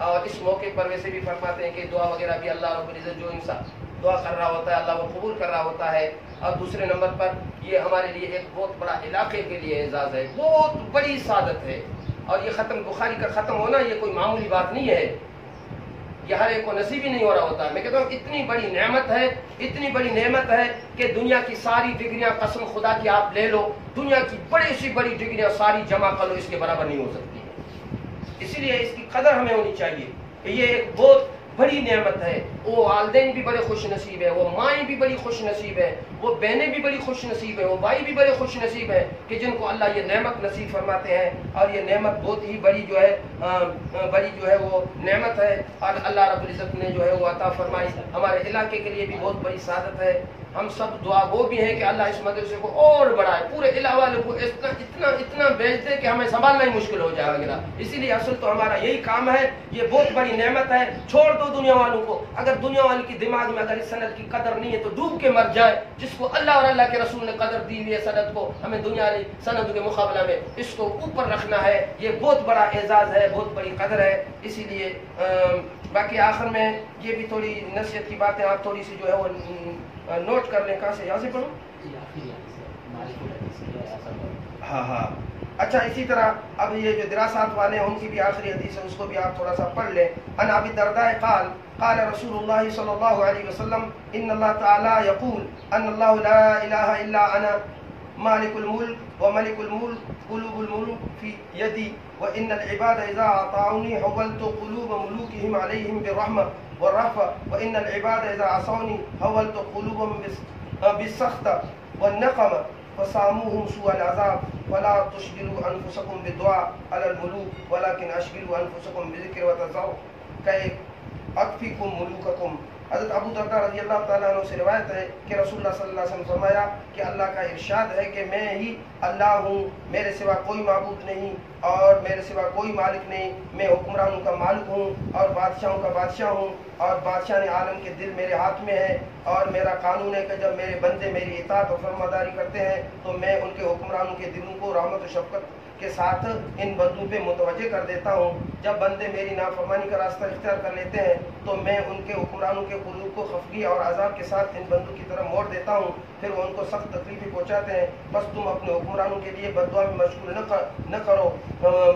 اور اس موقع پر ویسے بھی فرماتے ہیں کہ دعا وغیرہ بھی اللہ رب العزت جو انسان دعا کر رہا ہوتا ہے اللہ وہ قبول کر رہا ہوتا ہے. اور دوسرے نمبر پر یہ ہمارے لیے ایک بہت بڑا علاقے کے لیے اعزاز ہے، بہت بڑی سعادت ہے. اور یہ ختم بخاری کا ختم ہونا یہ کوئی معمولی بات نہیں ہے، یہ ہر ایک کو نصیب ہی نہیں ہو رہا ہوتا. میں کہتا ہوں اتنی بڑی نعمت ہے، اتنی بڑی نعمت ہے کہ دنیا کی ساری ڈگریاں قسم خدا کی آپ لے لو، دنیا کی بڑی سی بڑی ڈگریاں ساری جمع کر لو، اس کے برابر نہیں ہو سکتی. اسی لیے اس کی قدر ہمیں ہونی چاہیے کہ یہ ایک بہت بڑی نعمت ہے. وہ والدین بھی بڑے خوش نصیب ہے، وہ مائیں بھی بڑی خوش نصیب ہے، وہ بہنیں بھی بڑی خوش نصیب ہے، وہ بھائی بھی بڑے خوش نصیب ہے کہ جن کو اللہ یہ نعمت نصیب فرماتے ہیں. اور یہ نعمت بہت ہی بڑی جو ہے وہ نعمت ہے اور اللہ رب العزت نے جو ہے وہ عطا فرمائی. ہمارے علاقے کے لیے بھی بہت بڑی سعادت ہے. ہم سب دعا گو بھی ہیں کہ اللہ اس مدرسے کو اور بڑھائے، پورے علاقے والوں کو اتنا بیچ دے کہ ہمیں سنبھالنا ہی مشکل ہو جائے گا. اسی لیے اصل تو ہمارا یہی کام ہے. یہ بہت بڑی نعمت ہے. چھوڑ دو دنیا والوں کو، اگر دنیا والوں کی دماغ میں اگر اس سند کی قدر نہیں ہے تو ڈوب کے مر جائے. جس کو اللہ اور اللہ کے رسول نے قدر دی ہوئی ہے سند کو، ہمیں دنیا والی سند کے مقابلہ میں اس کو اوپر رکھنا ہے. یہ بہت بڑا اعزاز ہے، بہت بڑی قدر ہے. اسی لیے باقی آخر میں یہ بھی تھوڑی نصیحت کی باتیں آپ تھوڑی سی جو ہے وہ نوٹ کر لیں. کہاں سے؟ یہاں سے پڑھوں؟ ہاں. اچھا، اسی طرح اب یہ جو دراسات والے ہیں ان کی بھی آخری حدیث ہے، اس کو بھی آپ تھوڑا سا پڑھ لیں. ان ابی الدرداء قال رسول اللہ صلی اللہ علیہ وسلم ان اللہ تعالی یقول ان اللہ لا الہ الا انا مالک الملک وملک الملک قلوب الملوک فی یدی وان العباد اذا اطاعونی حولت قلوب ملوکہم علیہم بالرحمہ والرحفہ وان العباد اذا عصونی حولت قلوبهم بالسخط والنقمہ فصاموهم سوء العذاب ولا تشغلوا انفسكم بالدعاء على الملوك ولكن اشغلوا انفسكم بذكر وتذكر كي اكفيكم ملوككم. حضرت ابو درداء رضی اللہ تعالیٰ عنہ سے روایت ہے کہ رسول اللہ صلی اللہ علیہ وسلم فرمایا کہ اللہ کا ارشاد ہے کہ میں ہی اللہ ہوں، میرے سوا کوئی معبود نہیں اور میرے سوا کوئی مالک نہیں. میں حکمرانوں کا مالک ہوں اور بادشاہوں کا بادشاہ ہوں اور بادشاہ عالم کے دل میرے ہاتھ میں ہے. اور میرا قانون ہے کہ جب میرے بندے میری اطاعت اور فرمانبرداری کرتے ہیں تو میں ان کے حکمرانوں کے دلوں کو رحمت و شفقت کے ساتھ ان بندوں پہ متوجہ کر دیتا ہوں. جب بندے میری نافرمانی کا راستہ اختیار کر لیتے ہیں تو میں ان کے حکمرانوں کے قلوب کو خفگی اور عذاب کے ساتھ ان بندوں کی طرف موڑ دیتا ہوں. پھر وہ ان کو سخت تکلیفیں پہنچاتے ہیں. بس تم اپنے حکمرانوں کے لیے بد دعا میں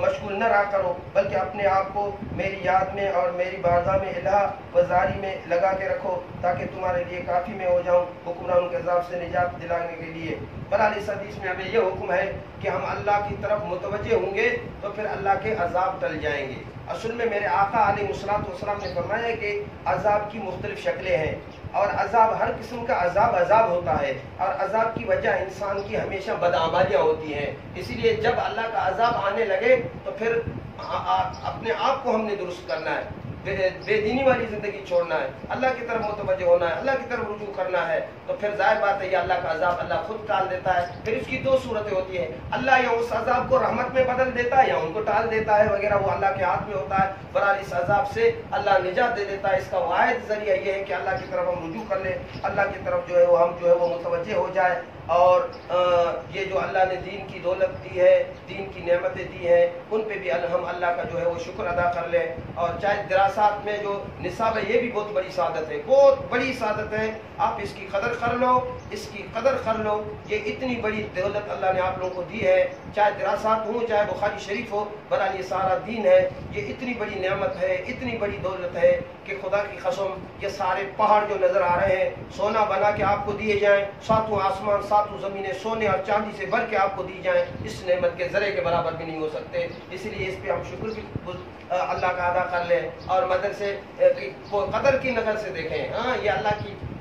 مشغول نہ رہا کرو، بلکہ اپنے آپ کو میری یاد میں اور میری بارگاہ میں الہ و زاری میں لگا کے رکھو تاکہ تمہارے لیے کافی میں ہو جاؤں حکمرانوں کے عذاب سے نجات دلانے کے لیے. بہرحال اس حدیث میں ہمیں یہ حکم ہے کہ ہم اللہ کی طرف متوجہ ہوں گے تو پھر اللہ کے عذاب ٹل جائیں گے. اصل میں میرے آقا علیہ الصلوۃ والسلام نے فرمایا کہ عذاب کی مختلف شکلیں ہیں اور عذاب ہر قسم کا عذاب ہوتا ہے اور عذاب کی وجہ انسان کی ہمیشہ بدعمالیاں ہوتی ہیں. اسی لیے جب اللہ کا عذاب آنے لگے تو پھر اپنے آپ کو ہم نے درست کرنا ہے، بے دینی والی زندگی چھوڑنا ہے، اللہ کی طرف متوجہ ہونا ہے، اللہ کی طرف رجوع کرنا ہے. تو پھر ظاہر بات ہے یہ اللہ کا عذاب اللہ خود ٹال دیتا ہے. پھر اس کی دو صورتیں ہوتی ہیں، اللہ یا اس عذاب کو رحمت میں بدل دیتا ہے یا ان کو ٹال دیتا ہے وغیرہ، وہ اللہ کے ہاتھ میں ہوتا ہے. بہرحال اس عذاب سے اللہ نجات دے دیتا ہے. اس کا واحد ذریعہ یہ ہے کہ اللہ کی طرف ہم رجوع کر لیں، اللہ کی طرف جو ہے وہ ہم جو ہے وہ متوجہ ہو جائے. اور یہ جو اللہ نے دین کی دولت دی ہے، دین کی نعمتیں دی ہیں، ان پہ بھی ہم اللہ کا جو ہے وہ شکر ادا کر لیں. اور چاہے دراسات میں جو نصاب ہے یہ بھی بہت بڑی سعادت ہے، بہت بڑی سعادت ہے. آپ اس کی قدر کر لو، اس کی قدر کر لو. یہ اتنی بڑی دولت اللہ نے آپ لوگوں کو دی ہے، چاہے دراسات ہوں چاہے بخاری شریف ہو، بہرحال یہ سارا دین ہے. یہ اتنی بڑی نعمت ہے، اتنی بڑی دولت ہے کہ خدا کی قسم یہ سارے پہاڑ جو نظر آ رہے ہیں سونا بنا کے آپ کو دیے جائیں، ساتوں آسمان ساتوں زمینیں سونے اور چاندی سے بھر کے آپ کو دی جائیں، اس نعمت کے ذرے کے برابر بھی نہیں ہو سکتے. اس لیے اس پہ ہم شکر بھی اللہ کا ادا کر لیں اور مدرسے کی قدر کی نظر سے دیکھیں. ہاں یہ اللہ کی